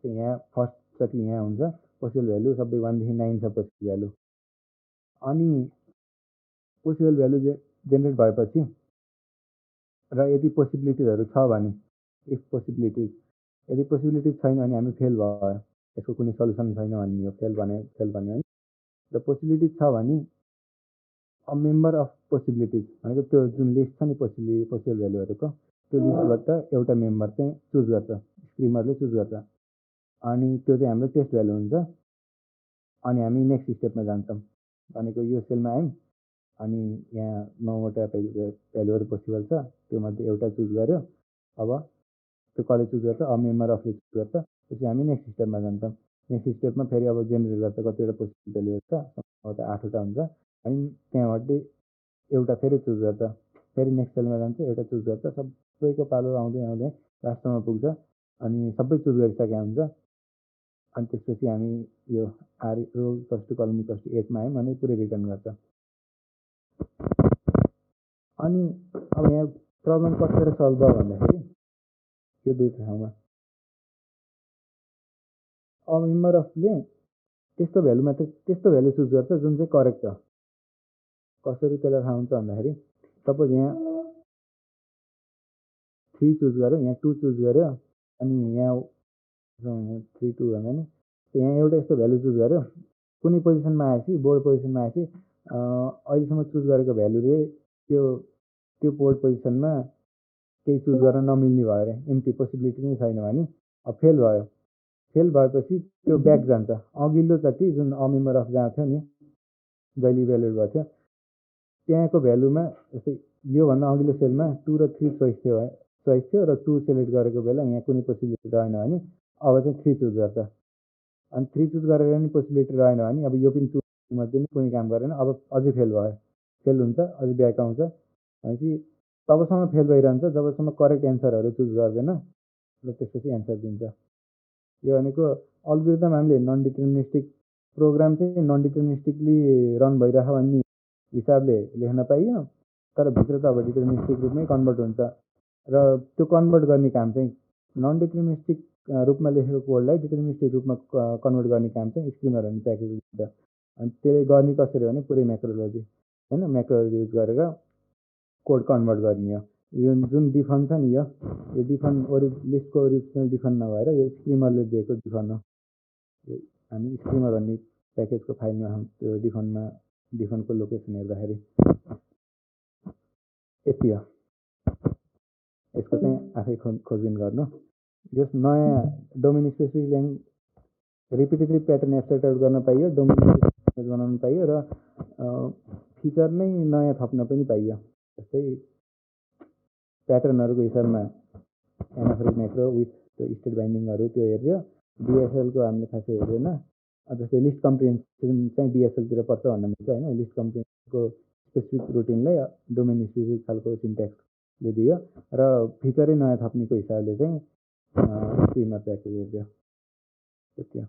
यहाँ फर्स्टचोटि यहाँ हुन्छ पोसिबल भ्यालु सबै 1 देखि 9 छ पोसिबल भ्यालु। अनि पोसिबल भ्यालु जेनेरेट भएपछि र यदि पोसिबिलिटिजहरू छ भने इफ पोसिबिलिटिज, यदि पोसिबिलिटिज छैन भने हामी फेल भयो, यसको कुनै सल्युसन छैन भन्ने हो। फेल भन्यो होइन। र पोसिबिलिटिज छ भने अ मेम्बर अफ पोसिबिलिटिज भनेको त्यो जुन लिस्ट छ नि पोसिबल भ्यालुहरूको, त्यो लिस्टबाट एउटा मेम्बर चाहिँ चुज गर्छ, स्क्रिमरले चुज गर्छ। अनि त्यो चाहिँ हाम्रो टेस्ट भ्यालु हुन्छ। अनि हामी नेक्स्ट स्टेपमा जान्छौँ भनेको यो सेलमा आयौँ, अनि यहाँ 9वटा भ्यालुहरू पोसिबल छ, त्योमध्ये एउटा चुज गर्यो। अब त्यो कसले चुज गर्छ, अ मेम्बर अफले चुज गर्छ। त्यसपछि हामी नेक्स्ट स्टेपमा जान्छौँ। नेक्स्ट स्टेपमा फेरि अब जेनेरेट गर्छ कतिवटा पोसिबल भ्यालुहरू छ, 8वटा हुन्छ। अनि त्यहाँबाट एउटा फेरि चुज गर्छ, फेरि नेक्स्ट सेलमा जान्छ, एउटा चुज गर्छ। सबैको पालो आउँदै लास्टमा पुग्छ, अनि सबै चुज गरिसकेका हुन्छ। अनि त्यसपछि हामी यो रो = कलम = 8मा आयौँ भने पुरै रिटर्न गर्छ। अनि अब यहाँ प्रब्लम कसरी सल्भ भयो भन्दाखेरि यो दुईवटा ठाउँमा अ मेम्बर अफले त्यस्तो भ्यालु चुज गर्छ जुन चाहिँ करेक्ट छ। कसरी त्यसलाई थाहा हुन्छ भन्दाखेरि सपोज यहाँ 3 चुज गर्यो, यहाँ 2 चुज गर्यो, अनि यहाँ 3 2 भन्दा नि यहाँ एउटा यस्तो भ्यालु चुज गर्यो। कुनै पोजिसनमा आएपछि बोर्ड पोजिसनमा आएपछि अहिलेसम्म चुज गरेको भ्यालुले त्यो बोर्ड पोजिसनमा केही चुज गर्न नमिल्ने भयो अरे, एम्प्टी पोसिबिलिटी नै छैन भने अब फेल भयो। फेल भएपछि त्यो ब्याक जान्छ। अघिल्लोचोटि जुन अ मेम्बर अफ जहाँ थियो नि, जहिले इभ्यालुएट भएको थियो त्यहाँको भ्यालुमा, जस्तै योभन्दा अघिल्लो सेलमा 2 र 3 चोइस थियो र 2 सेलेक्ट गरेको बेला यहाँ कुनै पोसिबिलिटी रहेन भने अब चाहिँ 3 चुज गर्छ। अनि 3 चुज गरेर पनि पोसिबिलिटी रहेन भने अब यो पनि 2 मध्ये पनि कुनै काम गरेन, अब अझै फेल भयो। फेल हुन्छ, अझै ब्याक आउँछ। भनेपछि तबसम्म फेल भइरहन्छ जबसम्म करेक्ट एन्सरहरू चुज गर्दैन र त्यसपछि एन्सर दिन्छ। यो भनेको अल्गोरिदम हामीले नन डिटर्मिनिस्टिक प्रोग्राम चाहिँ नन डिटर्मिनिस्टिकली रन भइरह भन्ने हिसाबले लेख्न पाइयो, तर भित्र त अब डिटर्मिनिस्टिक रूपमै कन्भर्ट हुन्छ। र त्यो कन्भर्ट गर्ने काम चाहिँ नन डिटर्मिनिस्टिक रूपमा लेखेको कोडलाई डिटर्मिनिस्टिक रूपमा कन्भर्ट गर्ने काम चाहिँ स्क्रिमर भन्ने प्याकेज हुन्छ। अनि त्यसले गर्ने कसरी भने पुरै म्याक्रोलोजी होइन, म्याक्रोलोजी युज गरेर कोड कन्भर्ट गर्ने हो। यो जुन डिफन छ नि, यो डिफन लिस्टको ओरिजिनल डिफन नभएर यो स्क्रिमरले दिएको डिफन हो। हामी स्क्रिमर भन्ने प्याकेजको फाइलमा त्यो डिफन्टको लोकेसन हेर्दाखेरि यति हो। यसको चाहिँ आफै खोजबिन गर्नु। जस नयाँ domain specific language repetitive pattern abstract गर्न पाइयो, डोमेन स्पेसिफिक बनाउन पाइयो र फिचर नै नयाँ थप्न पनि पाइयो। जस्तै प्याटर्नहरूको हिसाबमा एनाफोरिक म्याक्रो विथ त्यो स्टेट बाइन्डिङहरू त्यो हेऱ्यो। डिएसएलको हामीले खासै हेरेन। जस्तै लिस्ट कम्प्रिहेन्सन चाहिँ डिएसएलतिर पर्छ भन्न मिल्छ होइन। लिस्ट कम्प्रिहेन्सनको स्पेसिफिक रुटिनलाई डोमेन स्पेसिफिक खालको सिन्ट्याक्सले दियो र फिचरै नयाँ थप्नेको हिसाबले चाहिँ स्क्रिनमा प्याकेज हेरिदियो। त्यति हो।